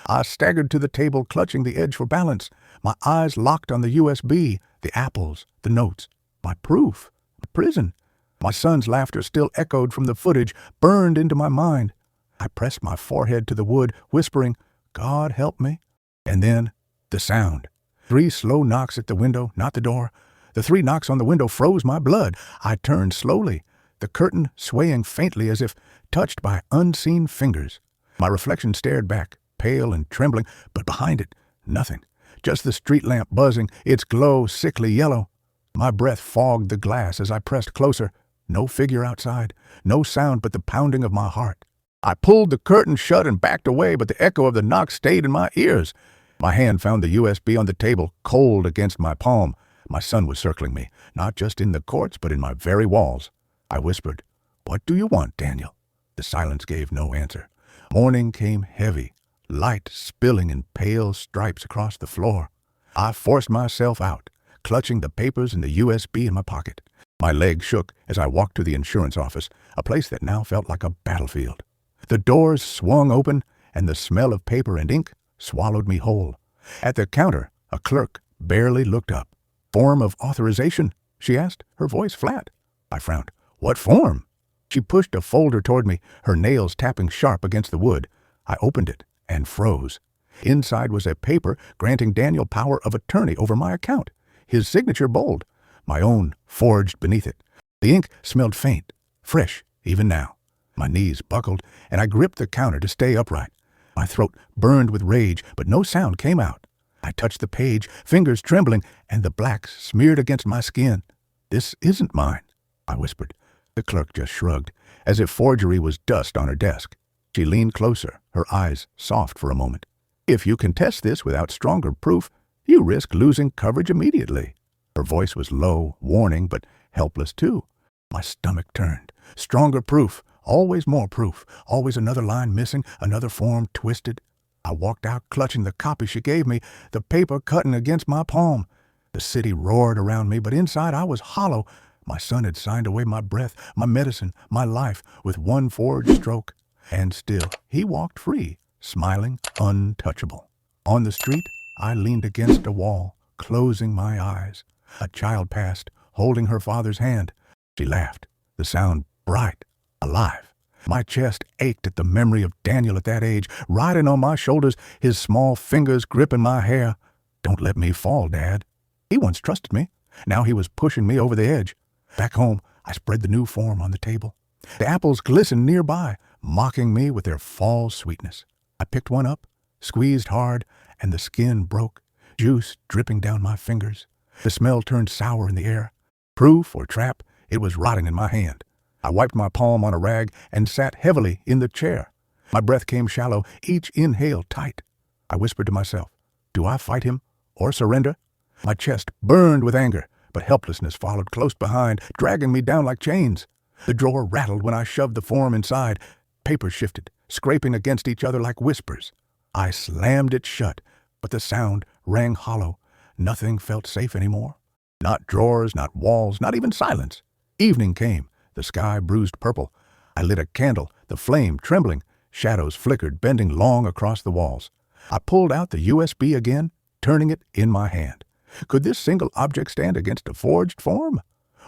I staggered to the table, clutching the edge for balance. My eyes locked on the USB, the apples, the notes, my proof, the prison. My son's laughter still echoed from the footage, burned into my mind. I pressed my forehead to the wood, whispering, God help me. And then, the sound. 3 slow knocks at the window, not the door. The 3 knocks on the window froze my blood. I turned slowly, the curtain swaying faintly as if touched by unseen fingers. My reflection stared back, pale and trembling, but behind it, nothing. Just the street lamp buzzing, its glow sickly yellow. My breath fogged the glass as I pressed closer. No figure outside, no sound but the pounding of my heart. I pulled the curtain shut and backed away, but the echo of the knock stayed in my ears. My hand found the USB on the table, cold against my palm. My son was circling me, not just in the courts, but in my very walls. I whispered, What do you want, Daniel? The silence gave no answer. Morning came heavy, light spilling in pale stripes across the floor. I forced myself out, clutching the papers and the USB in my pocket. My legs shook as I walked to the insurance office, a place that now felt like a battlefield. The doors swung open, and the smell of paper and ink swallowed me whole. At the counter, a clerk barely looked up. Form of authorization? She asked, her voice flat. I frowned. What form? She pushed a folder toward me, her nails tapping sharp against the wood. I opened it and froze. Inside was a paper granting Daniel power of attorney over my account, his signature bold, my own forged beneath it. The ink smelled faint, fresh, even now. My knees buckled, and I gripped the counter to stay upright. My throat burned with rage, but no sound came out. I touched the page, fingers trembling, and the blacks smeared against my skin. This isn't mine, I whispered. The clerk just shrugged, as if forgery was dust on her desk. She leaned closer, her eyes soft for a moment. If you contest this without stronger proof, you risk losing coverage immediately. Her voice was low, warning, but helpless too. My stomach turned. Stronger proof, always more proof, always another line missing, another form twisted. I walked out, clutching the copy she gave me, the paper cutting against my palm. The city roared around me, but inside I was hollow. My son had signed away my breath, my medicine, my life, with one forged stroke. And still, he walked free, smiling, untouchable. On the street, I leaned against a wall, closing my eyes. A child passed, holding her father's hand. She laughed, the sound bright, alive. My chest ached at the memory of Daniel at that age, riding on my shoulders, his small fingers gripping my hair. Don't let me fall, Dad. He once trusted me. Now he was pushing me over the edge. Back home, I spread the new form on the table. The apples glistened nearby, mocking me with their fall sweetness. I picked one up, squeezed hard, and the skin broke, juice dripping down my fingers. The smell turned sour in the air. Proof or trap, it was rotting in my hand. I wiped my palm on a rag and sat heavily in the chair. My breath came shallow, each inhale tight. I whispered to myself, do I fight him or surrender? My chest burned with anger, but helplessness followed close behind, dragging me down like chains. The drawer rattled when I shoved the form inside. Papers shifted, scraping against each other like whispers. I slammed it shut, but the sound rang hollow. Nothing felt safe anymore. Not drawers, not walls, not even silence. Evening came, the sky bruised purple. I lit a candle, the flame trembling. Shadows flickered, bending long across the walls. I pulled out the USB again, turning it in my hand. Could this single object stand against a forged form?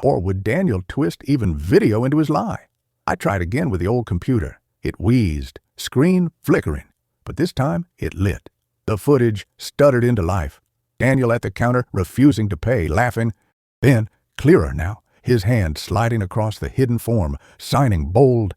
Or would Daniel twist even video into his lie? I tried again with the old computer. It wheezed, screen flickering, but this time it lit. The footage stuttered into life. Daniel at the counter refusing to pay, laughing. Then, clearer now, his hand sliding across the hidden form, signing bold.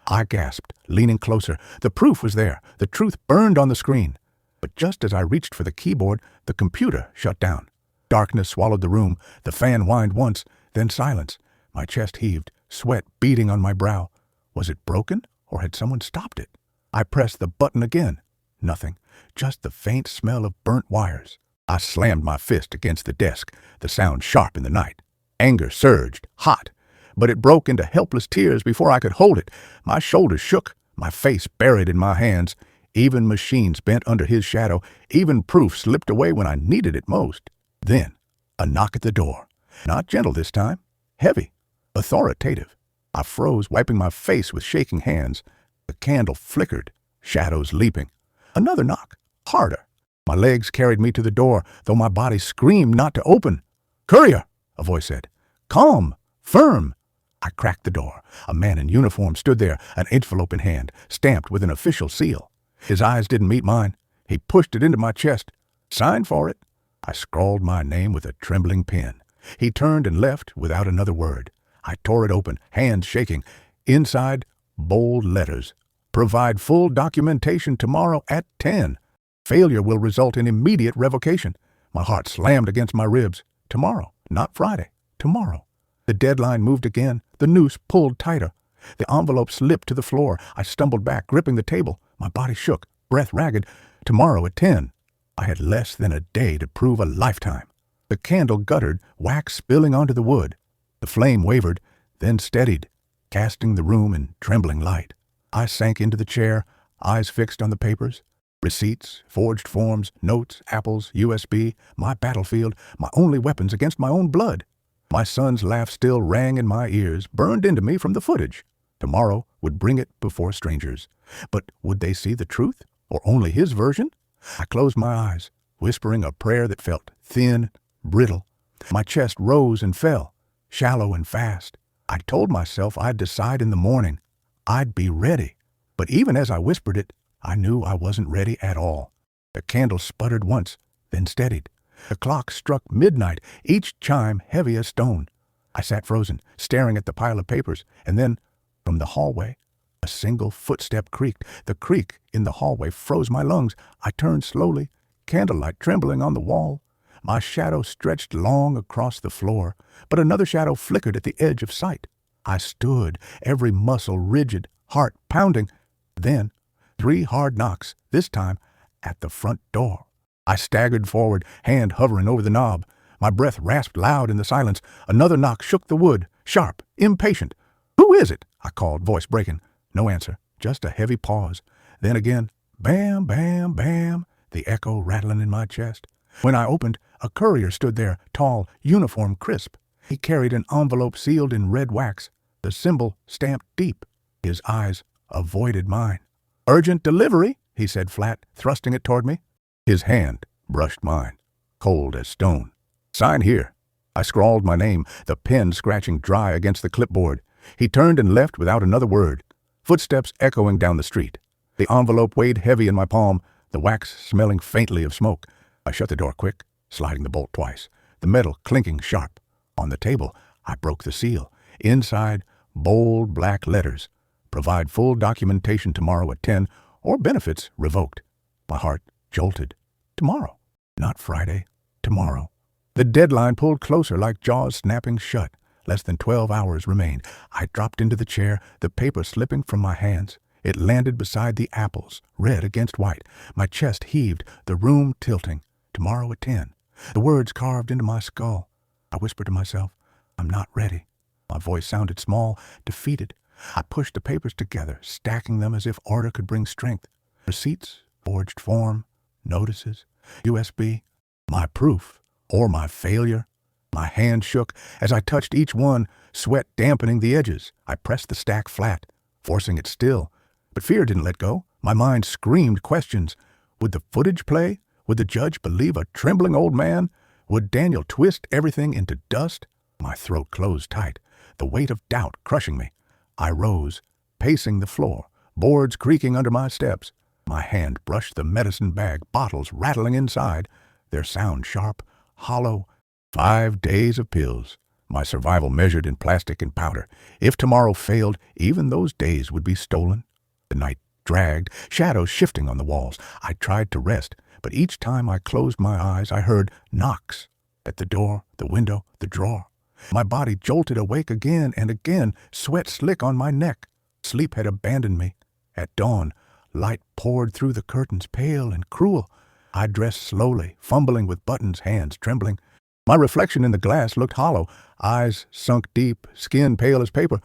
I gasped, leaning closer. The proof was there. The truth burned on the screen. But just as I reached for the keyboard, the computer shut down. Darkness swallowed the room. The fan whined once, then silence. My chest heaved, sweat beading on my brow. Was it broken, or had someone stopped it? I pressed the button again. Nothing, just the faint smell of burnt wires. I slammed my fist against the desk, the sound sharp in the night. Anger surged, hot, but it broke into helpless tears before I could hold it. My shoulders shook, my face buried in my hands. Even machines bent under his shadow, even proof slipped away when I needed it most. Then, a knock at the door. Not gentle this time, heavy, authoritative. I froze, wiping my face with shaking hands. The candle flickered, shadows leaping. Another knock, harder. My legs carried me to the door, though my body screamed not to open. "Courier," a voice said. "Calm, firm." I cracked the door. A man in uniform stood there, an envelope in hand, stamped with an official seal. His eyes didn't meet mine. He pushed it into my chest. "Sign for it." I scrawled my name with a trembling pen. He turned and left without another word. I tore it open, hands shaking. Inside, bold letters. "Provide full documentation tomorrow at 10. Failure will result in immediate revocation." My heart slammed against my ribs. Tomorrow, not Friday. Tomorrow. The deadline moved again. The noose pulled tighter. The envelope slipped to the floor. I stumbled back, gripping the table. My body shook, breath ragged. Tomorrow at 10. I had less than a day to prove a lifetime. The candle guttered, wax spilling onto the wood. The flame wavered, then steadied, casting the room in trembling light. I sank into the chair, eyes fixed on the papers. Receipts, forged forms, notes, apples, USB, my battlefield, my only weapons against my own blood. My son's laugh still rang in my ears, burned into me from the footage. Tomorrow would bring it before strangers. But would they see the truth, or only his version? I closed my eyes, whispering a prayer that felt thin, brittle. My chest rose and fell, shallow and fast. I told myself I'd decide in the morning. I'd be ready. But even as I whispered it, I knew I wasn't ready at all. The candle sputtered once, then steadied. The clock struck midnight, each chime heavy as stone. I sat frozen, staring at the pile of papers, and then, from the hallway, a single footstep creaked. The creak in the hallway froze my lungs. I turned slowly, candlelight trembling on the wall. My shadow stretched long across the floor, but another shadow flickered at the edge of sight. I stood, every muscle rigid, heart pounding. Then, 3 hard knocks, this time at the front door. I staggered forward, hand hovering over the knob. My breath rasped loud in the silence. Another knock shook the wood, sharp, impatient. "Who is it?" I called, voice breaking. No answer, just a heavy pause. Then again, bam, bam, bam, the echo rattling in my chest. When I opened, a courier stood there, tall, uniform crisp. He carried an envelope sealed in red wax, the symbol stamped deep. His eyes avoided mine. "Urgent delivery," he said flat, thrusting it toward me. His hand brushed mine, cold as stone. "Sign here." I scrawled my name, the pen scratching dry against the clipboard. He turned and left without another word. Footsteps echoing down the street. The envelope weighed heavy in my palm, the wax smelling faintly of smoke. I shut the door quick, sliding the bolt twice, the metal clinking sharp. On the table, I broke the seal. Inside, bold black letters. "Provide full documentation tomorrow at 10, or benefits revoked." My heart jolted. Tomorrow, not Friday. Tomorrow. The deadline pulled closer like jaws snapping shut. Less than 12 hours remained. I dropped into the chair, the paper slipping from my hands. It landed beside the apples, red against white. My chest heaved, the room tilting. Tomorrow at 10. The words carved into my skull. I whispered to myself, "I'm not ready." My voice sounded small, defeated. I pushed the papers together, stacking them as if order could bring strength. Receipts, forged form, notices, USB, my proof, or my failure. My hand shook as I touched each one, sweat dampening the edges. I pressed the stack flat, forcing it still. But fear didn't let go. My mind screamed questions. Would the footage play? Would the judge believe a trembling old man? Would Daniel twist everything into dust? My throat closed tight, the weight of doubt crushing me. I rose, pacing the floor, boards creaking under my steps. My hand brushed the medicine bag, bottles rattling inside, their sound sharp, hollow. 5 days of pills, my survival measured in plastic and powder. If tomorrow failed, even those days would be stolen. The night dragged, shadows shifting on the walls. I tried to rest, but each time I closed my eyes, I heard knocks at the door, the window, the drawer. My body jolted awake again and again, sweat slick on my neck. Sleep had abandoned me. At dawn, light poured through the curtains, pale and cruel. I dressed slowly, fumbling with buttons, hands trembling. My reflection in the glass looked hollow, eyes sunk deep, skin pale as paper.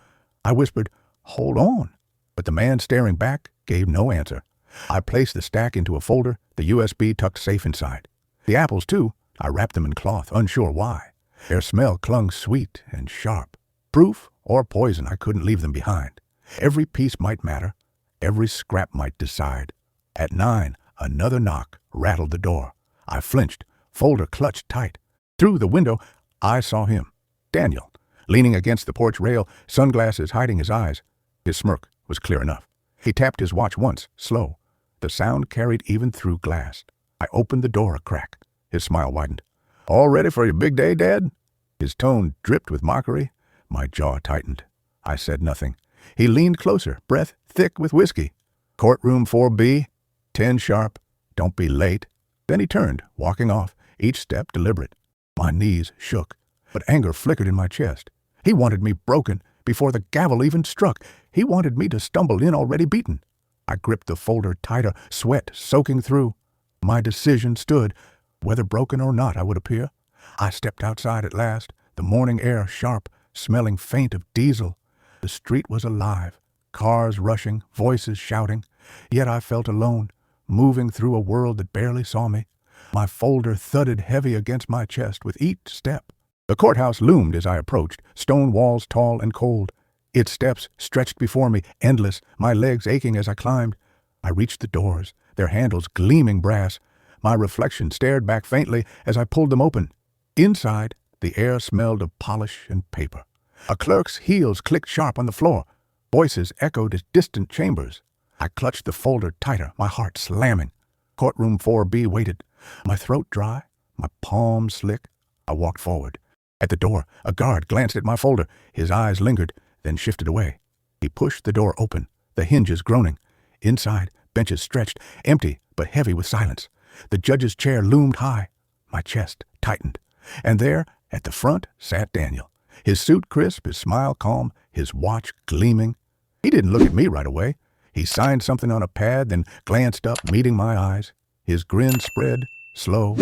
I whispered, "Hold on." But the man staring back gave no answer. I placed the stack into a folder, the USB tucked safe inside. The apples, too, I wrapped them in cloth, unsure why. Their smell clung sweet and sharp. Proof or poison, I couldn't leave them behind. Every piece might matter. Every scrap might decide. At 9, another knock rattled the door. I flinched, folder clutched tight. Through the window, I saw him, Daniel, leaning against the porch rail, sunglasses hiding his eyes. His smirk was clear enough. He tapped his watch once, slow. The sound carried even through glass. I opened the door a crack. His smile widened. "All ready for your big day, Dad?" His tone dripped with mockery. My jaw tightened. I said nothing. He leaned closer, breath thick with whiskey. "Courtroom 4B, 10 sharp. Don't be late." Then he turned, walking off, each step deliberate. My knees shook, but anger flickered in my chest. He wanted me broken before the gavel even struck. He wanted me to stumble in already beaten. I gripped the folder tighter, sweat soaking through. My decision stood. Whether broken or not, I would appear. I stepped outside at last, the morning air sharp, smelling faint of diesel. The street was alive, cars rushing, voices shouting. Yet I felt alone, moving through a world that barely saw me. My folder thudded heavy against my chest with each step. The courthouse loomed as I approached, stone walls tall and cold. Its steps stretched before me, endless, my legs aching as I climbed. I reached the doors, their handles gleaming brass. My reflection stared back faintly as I pulled them open. Inside, the air smelled of polish and paper. A clerk's heels clicked sharp on the floor. Voices echoed as distant chambers. I clutched the folder tighter, my heart slamming. Courtroom 4B waited, my throat dry, my palms slick. I walked forward. At the door, a guard glanced at my folder. His eyes lingered, then shifted away. He pushed the door open, the hinges groaning. Inside, benches stretched, empty but heavy with silence. The judge's chair loomed high. My chest tightened. And there, at the front, sat Daniel. His suit crisp, his smile calm, his watch gleaming. He didn't look at me right away. He signed something on a pad, then glanced up, meeting my eyes. His grin spread, slow,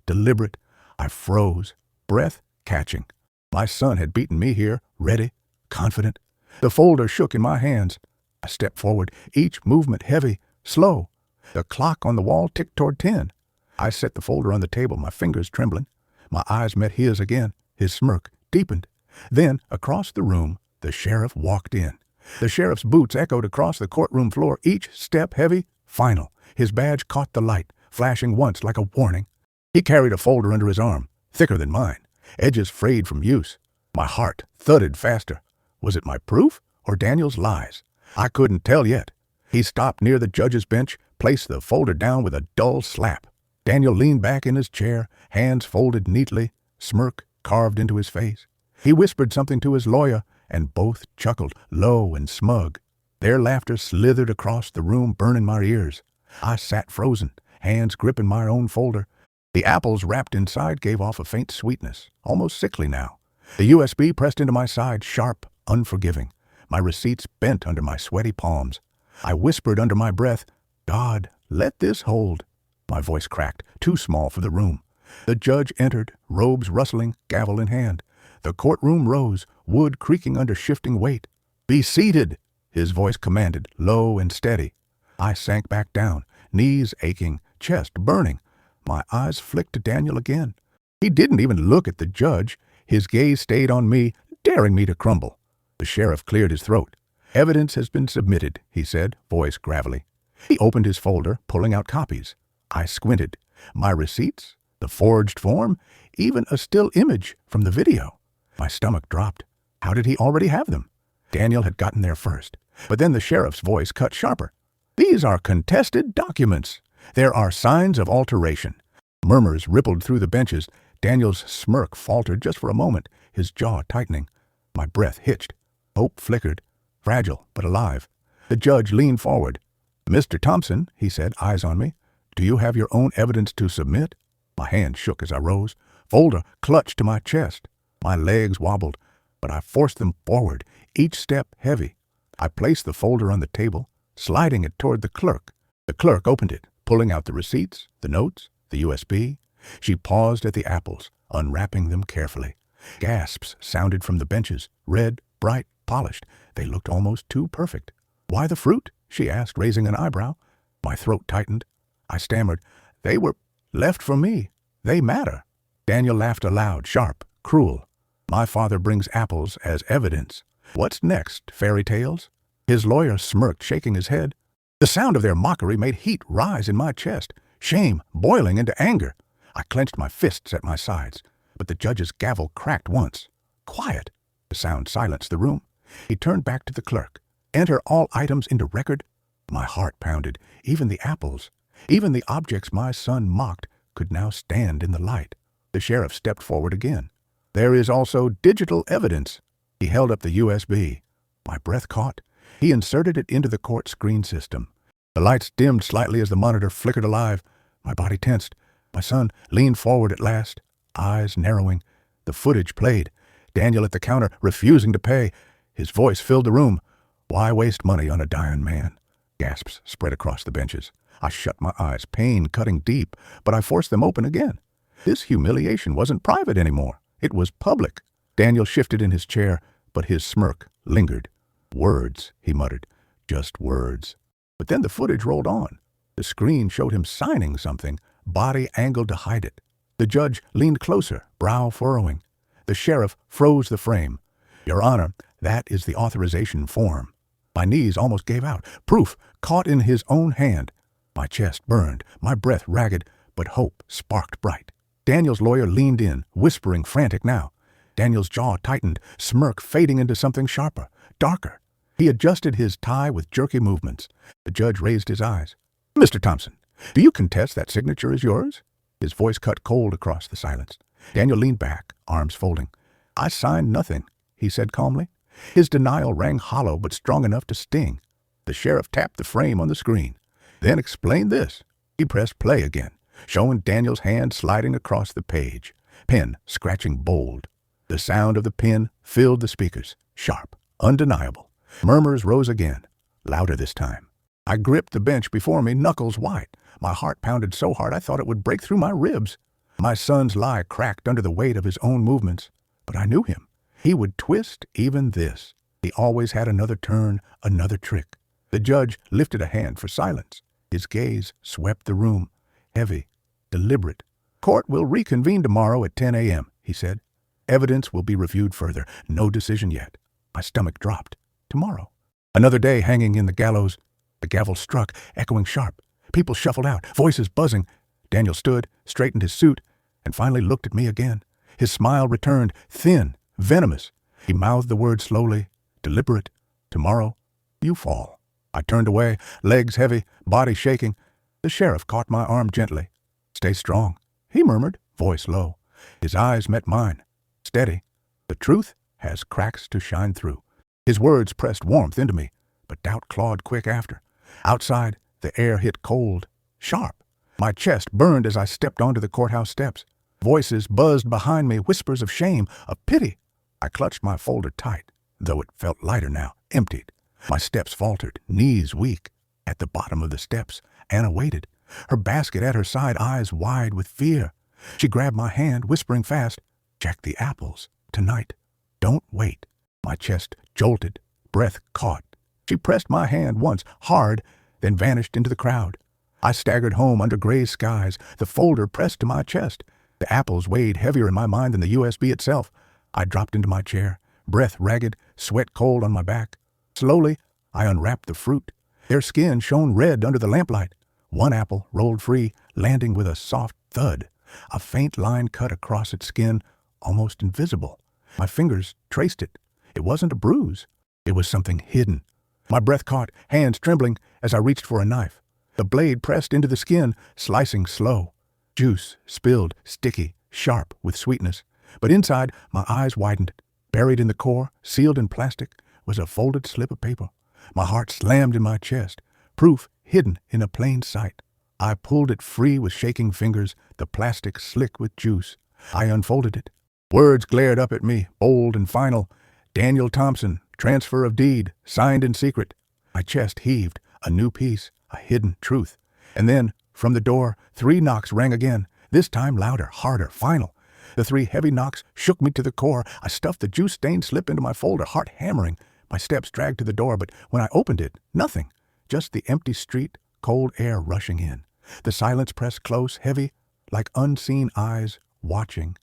deliberate. I froze, breath catching. My son had beaten me here, ready, confident. The folder shook in my hands. I stepped forward, each movement heavy, slow. The clock on the wall ticked toward 10. I set the folder on the table, my fingers trembling. My eyes met his again. His smirk deepened. Then, across the room, the sheriff walked in. The sheriff's boots echoed across the courtroom floor, each step heavy, final. His badge caught the light, flashing once like a warning. He carried a folder under his arm, thicker than mine, edges frayed from use. My heart thudded faster. Was it my proof or Daniel's lies? I couldn't tell yet. He stopped near the judge's bench, placed the folder down with a dull slap. Daniel leaned back in his chair, hands folded neatly, smirk carved into his face. He whispered something to his lawyer, and both chuckled, low and smug. Their laughter slithered across the room, burning my ears. I sat frozen, hands gripping my own folder. The apples wrapped inside gave off a faint sweetness, almost sickly now. The USB pressed into my side, sharp, unforgiving. My receipts bent under my sweaty palms. I whispered under my breath, "God, let this hold." My voice cracked, too small for the room. The judge entered, robes rustling, gavel in hand. The courtroom rose, wood creaking under shifting weight. "Be seated," his voice commanded, low and steady. I sank back down, knees aching, chest burning. My eyes flicked to Daniel again. He didn't even look at the judge. His gaze stayed on me, daring me to crumble. The sheriff cleared his throat. "Evidence has been submitted," he said, voice gravelly. He opened his folder, pulling out copies. I squinted. My receipts, the forged form, even a still image from the video. My stomach dropped. How did he already have them? Daniel had gotten there first. But then the sheriff's voice cut sharper. "These are contested documents. There are signs of alteration." Murmurs rippled through the benches. Daniel's smirk faltered just for a moment, his jaw tightening. My breath hitched. Hope flickered, fragile but alive. The judge leaned forward. "Mr. Thompson," he said, eyes on me, "do you have your own evidence to submit?" My hand shook as I rose. Folder clutched to my chest. My legs wobbled, but I forced them forward, each step heavy. I placed the folder on the table, sliding it toward the clerk. The clerk opened it, pulling out the receipts, the notes, the USB. She paused at the apples, unwrapping them carefully. Gasps sounded from the benches, red, bright, polished. They looked almost too perfect. "Why the fruit?" she asked, raising an eyebrow. My throat tightened. I stammered, "They were left for me. They matter." Daniel laughed aloud, sharp, cruel. "My father brings apples as evidence. What's next, fairy tales?" His lawyer smirked, shaking his head. The sound of their mockery made heat rise in my chest, shame boiling into anger. I clenched my fists at my sides, but the judge's gavel cracked once. "Quiet!" The sound silenced the room. He turned back to the clerk. "Enter all items into record." My heart pounded. Even the apples, even the objects my son mocked, could now stand in the light. The sheriff stepped forward again. "There is also digital evidence." He held up the USB. My breath caught. He inserted it into the court screen system. The lights dimmed slightly as the monitor flickered alive. My body tensed. My son leaned forward at last, eyes narrowing. The footage played. Daniel at the counter, refusing to pay. His voice filled the room. "Why waste money on a dying man?" Gasps spread across the benches. I shut my eyes, pain cutting deep, but I forced them open again. This humiliation wasn't private anymore. It was public. Daniel shifted in his chair, but his smirk lingered. "Words," he muttered. "Just words." But then the footage rolled on. The screen showed him signing something, body angled to hide it. The judge leaned closer, brow furrowing. The sheriff froze the frame. "Your Honor, that is the authorization form." My knees almost gave out. Proof caught in his own hand. My chest burned, my breath ragged, but hope sparked bright. Daniel's lawyer leaned in, whispering, frantic now. Daniel's jaw tightened, smirk fading into something sharper, darker. He adjusted his tie with jerky movements. The judge raised his eyes. "Mr. Thompson, do you contest that signature is yours?" His voice cut cold across the silence. Daniel leaned back, arms folding. "I signed nothing," he said calmly. His denial rang hollow but strong enough to sting. The sheriff tapped the frame on the screen. "Then explain this." He pressed play again, showing Daniel's hand sliding across the page, pen scratching bold. The sound of the pen filled the speakers, sharp, undeniable. Murmurs rose again, louder this time. I gripped the bench before me, knuckles white. My heart pounded so hard I thought it would break through my ribs. My son's lie cracked under the weight of his own movements. But I knew him. He would twist even this. He always had another turn, another trick. The judge lifted a hand for silence. His gaze swept the room, heavy, deliberate. "Court will reconvene tomorrow at 10 a.m., he said. "Evidence will be reviewed further. No decision yet." My stomach dropped. Tomorrow. Another day hanging in the gallows. The gavel struck, echoing sharp. People shuffled out, voices buzzing. Daniel stood, straightened his suit, and finally looked at me again. His smile returned, thin, venomous. He mouthed the word slowly, deliberate. "Tomorrow, you fall." I turned away, legs heavy, body shaking. The sheriff caught my arm gently. "Stay strong," he murmured, voice low. His eyes met mine. Steady. "The truth has cracks to shine through." His words pressed warmth into me, but doubt clawed quick after. Outside, the air hit cold, sharp. My chest burned as I stepped onto the courthouse steps. Voices buzzed behind me, whispers of shame, of pity. I clutched my folder tight, though it felt lighter now, emptied. My steps faltered, knees weak. At the bottom of the steps, Anna waited, her basket at her side, eyes wide with fear. She grabbed my hand, whispering fast, "Check the apples, tonight. Don't wait." My chest jolted, breath caught. She pressed my hand once, hard, then vanished into the crowd. I staggered home under gray skies, the folder pressed to my chest. The apples weighed heavier in my mind than the USB itself. I dropped into my chair, breath ragged, sweat cold on my back. Slowly, I unwrapped the fruit. Their skin shone red under the lamplight. One apple rolled free, landing with a soft thud. A faint line cut across its skin, almost invisible. My fingers traced it. It wasn't a bruise. It was something hidden. My breath caught, hands trembling as I reached for a knife. The blade pressed into the skin, slicing slow. Juice spilled, sticky, sharp with sweetness. But inside, my eyes widened. Buried in the core, sealed in plastic, was a folded slip of paper. My heart slammed in my chest, proof hidden in a plain sight. I pulled it free with shaking fingers, the plastic slick with juice. I unfolded it. Words glared up at me, bold and final. Daniel Thompson, transfer of deed, signed in secret. My chest heaved, a new peace, a hidden truth. And then, from the door, 3 knocks rang again, this time louder, harder, final. The 3 heavy knocks shook me to the core. I stuffed the juice-stained slip into my folder, heart hammering. My steps dragged to the door, but when I opened it, nothing. Just the empty street, cold air rushing in. The silence pressed close, heavy, like unseen eyes watching.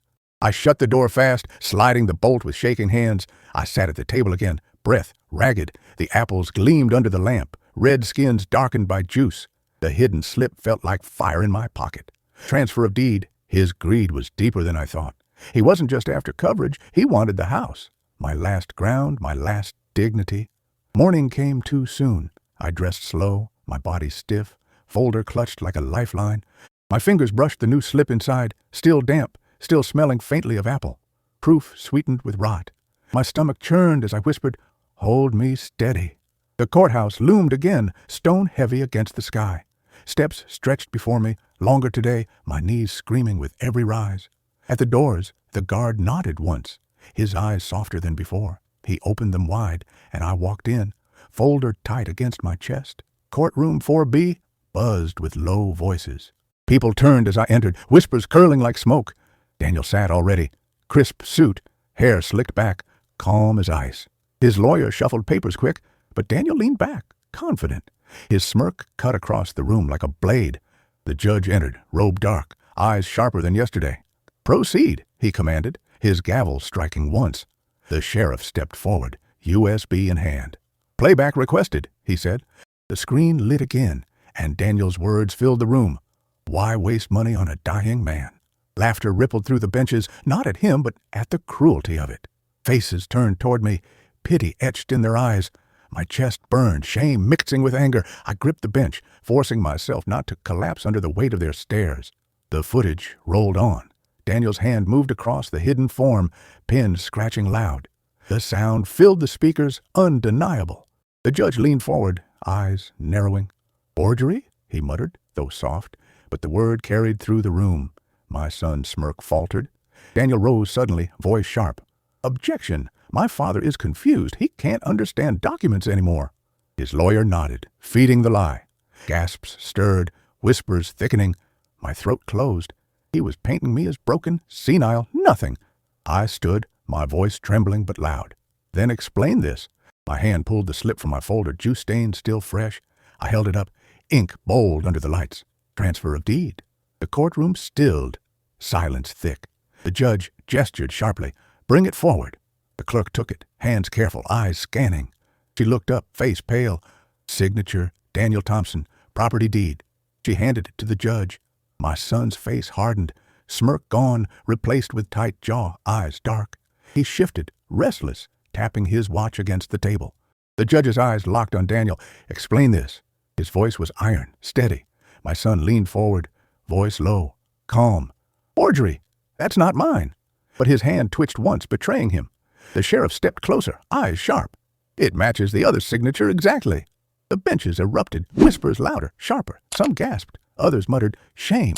I shut the door fast, sliding the bolt with shaking hands. I sat at the table again, breath ragged. The apples gleamed under the lamp, red skins darkened by juice. The hidden slip felt like fire in my pocket. Transfer of deed. His greed was deeper than I thought. He wasn't just after coverage, he wanted the house. My last ground, my last dignity. Morning came too soon. I dressed slow, my body stiff, folder clutched like a lifeline. My fingers brushed the new slip inside, still damp, still smelling faintly of apple. Proof sweetened with rot. My stomach churned as I whispered, "Hold me steady." The courthouse loomed again, stone heavy against the sky. Steps stretched before me, longer today, my knees screaming with every rise. At the doors, the guard nodded once, his eyes softer than before. He opened them wide, and I walked in, folder tight against my chest. Courtroom 4B buzzed with low voices. People turned as I entered, whispers curling like smoke. Daniel sat already, crisp suit, hair slicked back, calm as ice. His lawyer shuffled papers quick, but Daniel leaned back, confident. His smirk cut across the room like a blade. The judge entered, robe dark, eyes sharper than yesterday. "Proceed," he commanded, his gavel striking once. The sheriff stepped forward, USB in hand. "Playback requested," he said. The screen lit again, and Daniel's words filled the room. Why waste money on a dying man? Laughter rippled through the benches, not at him, but at the cruelty of it. Faces turned toward me, pity etched in their eyes. My chest burned, shame mixing with anger. I gripped the bench, forcing myself not to collapse under the weight of their stares. The footage rolled on. Daniel's hand moved across the hidden form, pen scratching loud. The sound filled the speakers, undeniable. The judge leaned forward, eyes narrowing. "Forgery?" he muttered, though soft, but the word carried through the room. My son's smirk faltered. Daniel rose suddenly, voice sharp. "Objection! My father is confused. He can't understand documents anymore." His lawyer nodded, feeding the lie. Gasps stirred, whispers thickening. My throat closed. He was painting me as broken, senile, nothing. I stood, my voice trembling but loud. "Then explain this." My hand pulled the slip from my folder, juice stained, still fresh. I held it up, ink bold under the lights. Transfer of deed. The courtroom stilled, silence thick. The judge gestured sharply. "Bring it forward." The clerk took it, hands careful, eyes scanning. She looked up, face pale. Signature, Daniel Thompson, property deed. She handed it to the judge. My son's face hardened, smirk gone, replaced with tight jaw, eyes dark. He shifted, restless, tapping his watch against the table. The judge's eyes locked on Daniel. "Explain this." His voice was iron, steady. My son leaned forward, voice low, calm. "Forgery! That's not mine." But his hand twitched once, betraying him. The sheriff stepped closer, eyes sharp. "It matches the other signature exactly." The benches erupted, whispers louder, sharper. Some gasped, others muttered, "Shame."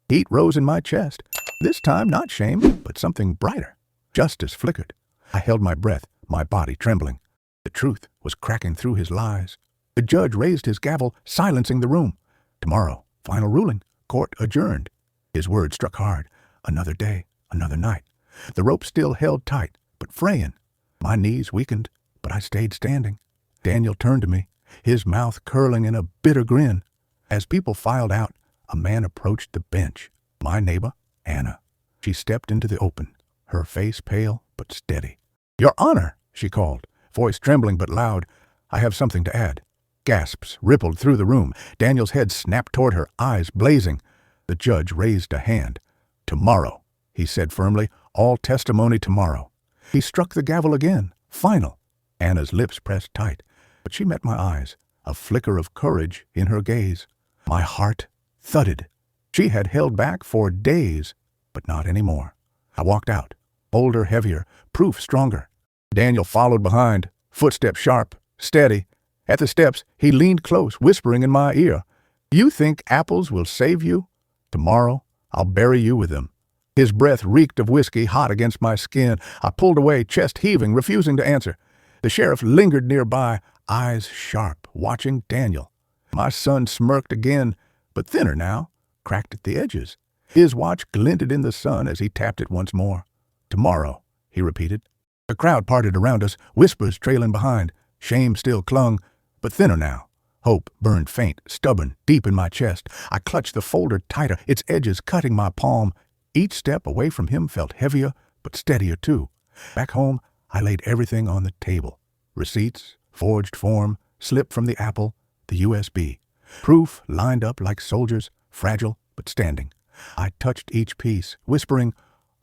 Heat rose in my chest. This time not shame, but something brighter. Justice flickered. I held my breath, my body trembling. The truth was cracking through his lies. The judge raised his gavel, silencing the room. "Tomorrow, final ruling, court adjourned." His words struck hard. Another day, another night. The rope still held tight, but fraying. My knees weakened, but I stayed standing. Daniel turned to me, his mouth curling in a bitter grin. As people filed out, a man approached the bench. My neighbor, Anna. She stepped into the open, her face pale but steady. "Your Honor," she called, voice trembling but loud. "I have something to add." Gasps rippled through the room. Daniel's head snapped toward her, eyes blazing. The judge raised a hand. "Tomorrow," he said firmly, "all testimony tomorrow." He struck the gavel again, final. Anna's lips pressed tight, but she met my eyes, a flicker of courage in her gaze. My heart thudded. She had held back for days, but not anymore. I walked out, bolder, heavier, proof stronger. Daniel followed behind, footsteps sharp, steady. At the steps, he leaned close, whispering in my ear, "You think apples will save you? Tomorrow, I'll bury you with them." His breath reeked of whiskey, hot against my skin. I pulled away, chest heaving, refusing to answer. The sheriff lingered nearby, eyes sharp, watching Daniel. My son smirked again, but thinner now, cracked at the edges. His watch glinted in the sun as he tapped it once more. "Tomorrow," he repeated. The crowd parted around us, whispers trailing behind. Shame still clung, but thinner now. Hope burned faint, stubborn, deep in my chest. I clutched the folder tighter, its edges cutting my palm. Each step away from him felt heavier, but steadier too. Back home, I laid everything on the table. Receipts, forged form, slip from the apple, the USB. Proof lined up like soldiers, fragile but standing. I touched each piece, whispering,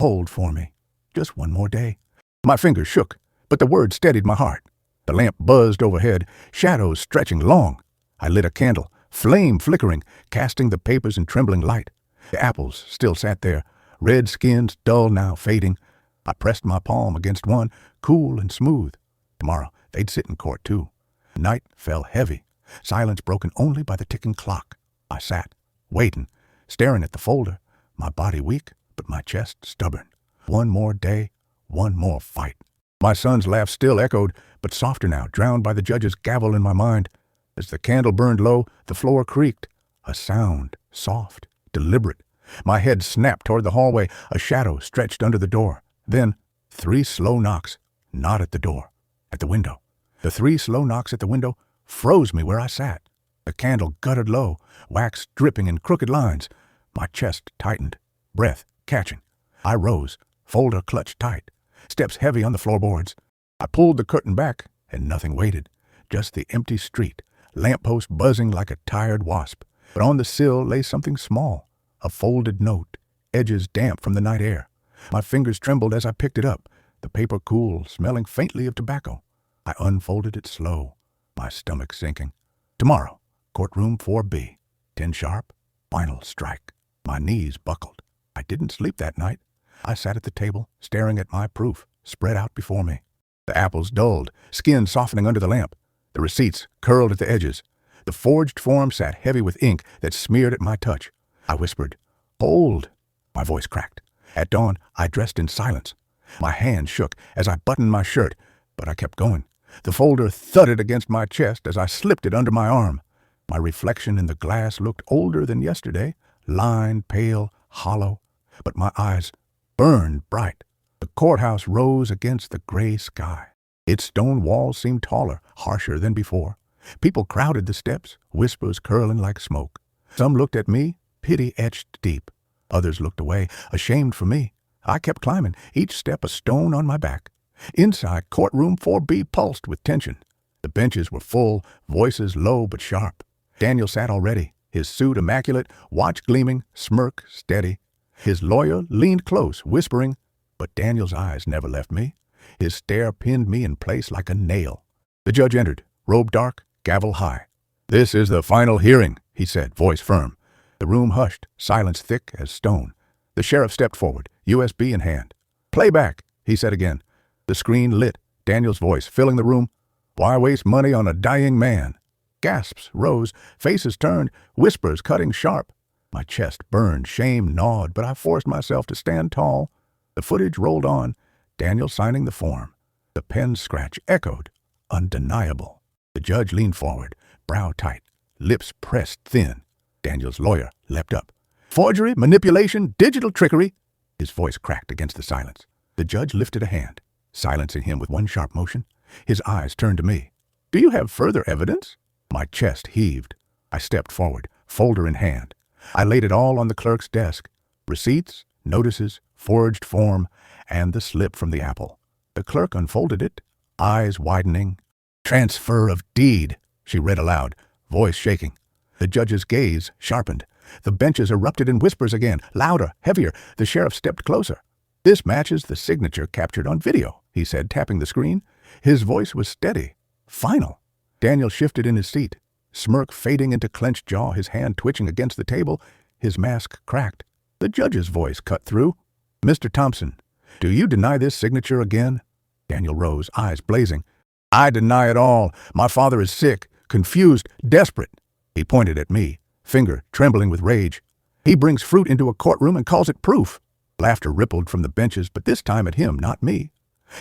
"Hold for me. Just one more day." My fingers shook, but the word steadied my heart. The lamp buzzed overhead, shadows stretching long. I lit a candle, flame flickering, casting the papers in trembling light. The apples still sat there, red skins dull now, fading. I pressed my palm against one, cool and smooth. Tomorrow they'd sit in court too. Night fell heavy, silence broken only by the ticking clock. I sat, waiting, staring at the folder, my body weak, but my chest stubborn. One more day, one more fight. My son's laugh still echoed, but softer now, drowned by the judge's gavel in my mind. As the candle burned low, the floor creaked. A sound, soft, deliberate. My head snapped toward the hallway, a shadow stretched under the door. Then, 3 slow knocks, not at the door, at the window. The 3 slow knocks at the window froze me where I sat. The candle guttered low, wax dripping in crooked lines. My chest tightened, breath catching. I rose, folder clutched tight, steps heavy on the floorboards. I pulled the curtain back, and nothing waited, just the empty street, lamppost buzzing like a tired wasp. But on the sill lay something small, a folded note, edges damp from the night air. My fingers trembled as I picked it up, the paper cool, smelling faintly of tobacco. I unfolded it slow, my stomach sinking. "Tomorrow, courtroom 4B, 10 sharp, final strike." My knees buckled. I didn't sleep that night. I sat at the table, staring at my proof, spread out before me. The apples dulled, skin softening under the lamp. The receipts curled at the edges. The forged form sat heavy with ink that smeared at my touch. I whispered, "Hold." My voice cracked. At dawn, I dressed in silence. My hand shook as I buttoned my shirt, but I kept going. The folder thudded against my chest as I slipped it under my arm. My reflection in the glass looked older than yesterday, lined, pale, hollow, but my eyes burned bright. The courthouse rose against the gray sky. Its stone walls seemed taller, harsher than before. People crowded the steps, whispers curling like smoke. Some looked at me, pity etched deep. Others looked away, ashamed for me. I kept climbing, each step a stone on my back. Inside, courtroom 4B pulsed with tension. The benches were full, voices low but sharp. Daniel sat already, his suit immaculate, watch gleaming, smirk steady. His lawyer leaned close, whispering, but Daniel's eyes never left me. His stare pinned me in place like a nail. The judge entered, robe dark, gavel high. "This is the final hearing," he said, voice firm. The room hushed, silence thick as stone. The sheriff stepped forward, USB in hand. "Playback," he said again. The screen lit, Daniel's voice filling the room. "Why waste money on a dying man?" Gasps rose, faces turned, whispers cutting sharp. My chest burned, shame gnawed, but I forced myself to stand tall. The footage rolled on, Daniel signing the form. The pen scratch echoed, undeniable. The judge leaned forward, brow tight, lips pressed thin. Daniel's lawyer leapt up. "Forgery, manipulation, digital trickery." His voice cracked against the silence. The judge lifted a hand, silencing him with one sharp motion. His eyes turned to me. "Do you have further evidence?" My chest heaved. I stepped forward, folder in hand. I laid it all on the clerk's desk. Receipts, notices, forged form, and the slip from the apple. The clerk unfolded it, eyes widening. "Transfer of deed," she read aloud, voice shaking. The judge's gaze sharpened. The benches erupted in whispers again, louder, heavier. The sheriff stepped closer. "This matches the signature captured on video," he said, tapping the screen. His voice was steady, final. Daniel shifted in his seat, smirk fading into clenched jaw, his hand twitching against the table. His mask cracked. The judge's voice cut through. "Mr. Thompson, do you deny this signature again?" Daniel rose, eyes blazing. "I deny it all. My father is sick, confused, desperate." He pointed at me, finger trembling with rage. "He brings fruit into a courtroom and calls it proof. Laughter rippled from the benches, but this time at him, not me.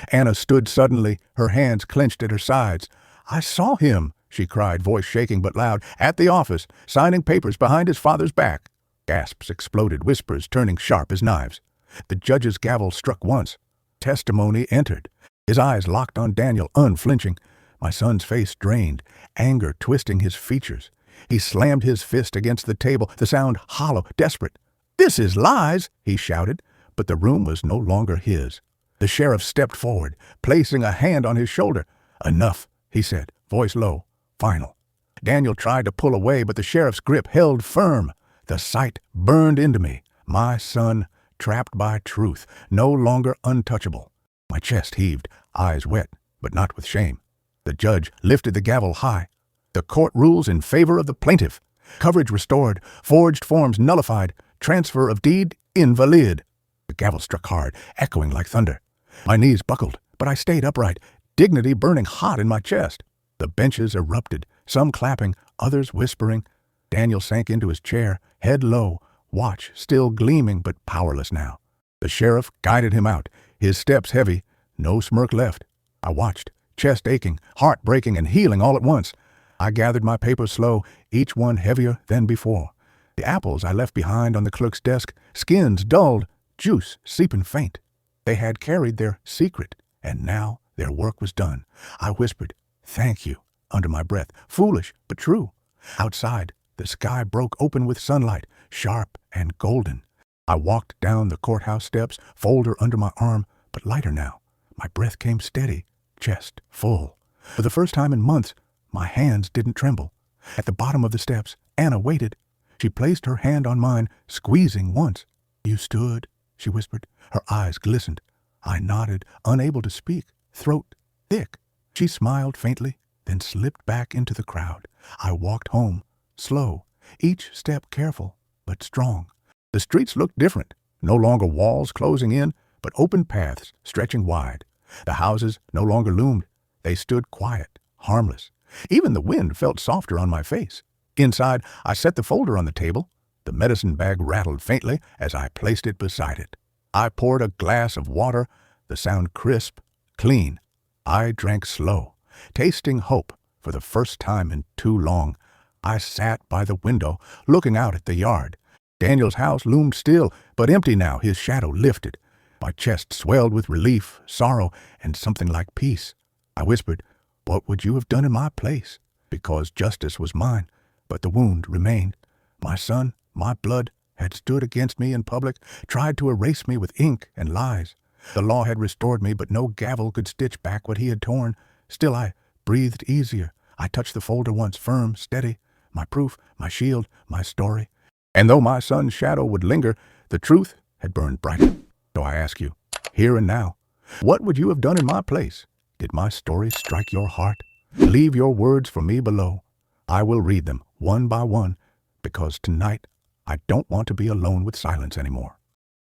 Anna stood suddenly, her hands clenched at her sides. "I saw him," she cried, voice shaking but loud, "at the office, signing papers behind his father's back." Gasps exploded, whispers turning sharp as knives. The judge's gavel struck once. Testimony entered. His eyes locked on Daniel, unflinching. My son's face drained, anger twisting his features. He slammed his fist against the table, the sound hollow, desperate. "This is lies," he shouted, but the room was no longer his. The sheriff stepped forward, placing a hand on his shoulder. "Enough," he said, voice low, final. Daniel tried to pull away, but the sheriff's grip held firm. The sight burned into me. My son, trapped by truth, no longer untouchable. My chest heaved, eyes wet, but not with shame. The judge lifted the gavel high. The court rules in favor of the plaintiff. Coverage restored, forged forms nullified, transfer of deed invalid. The gavel struck hard, echoing like thunder. My knees buckled, but I stayed upright, dignity burning hot in my chest. The benches erupted, some clapping, others whispering. Daniel sank into his chair, head low, watch still gleaming but powerless now. The sheriff guided him out, his steps heavy, no smirk left. I watched, chest aching, heart breaking and healing all at once. I gathered my papers slow, each one heavier than before. The apples I left behind on the clerk's desk, skins dulled, juice seeping faint. They had carried their secret, and now their work was done. I whispered, "Thank you," under my breath, foolish but true. Outside, the sky broke open with sunlight, sharp and golden. I walked down the courthouse steps, folder under my arm, but lighter now. My breath came steady, chest full. For the first time in months, my hands didn't tremble. At the bottom of the steps, Anna waited. She placed her hand on mine, squeezing once. "You stood," she whispered. Her eyes glistened. I nodded, unable to speak, throat thick. She smiled faintly, then slipped back into the crowd. I walked home, slow, each step careful, but strong. The streets looked different, no longer walls closing in, but open paths stretching wide. The houses no longer loomed. They stood quiet, harmless. Even the wind felt softer on my face. Inside, I set the folder on the table. The medicine bag rattled faintly as I placed it beside it. I poured a glass of water, the sound crisp, clean. I drank slow, tasting hope for the first time in too long. I sat by the window, looking out at the yard. Daniel's house loomed still, but empty now, his shadow lifted. My chest swelled with relief, sorrow, and something like peace. I whispered, "What would you have done in my place?" Because justice was mine, but the wound remained. My son, my blood, had stood against me in public, tried to erase me with ink and lies. The law had restored me, but no gavel could stitch back what he had torn. Still I breathed easier. I touched the folder once, firm, steady, my proof, my shield, my story. And though my son's shadow would linger, the truth had burned brighter. So I ask you, here and now, what would you have done in my place? Did my story strike your heart? Leave your words for me below. I will read them one by one, because tonight I don't want to be alone with silence anymore.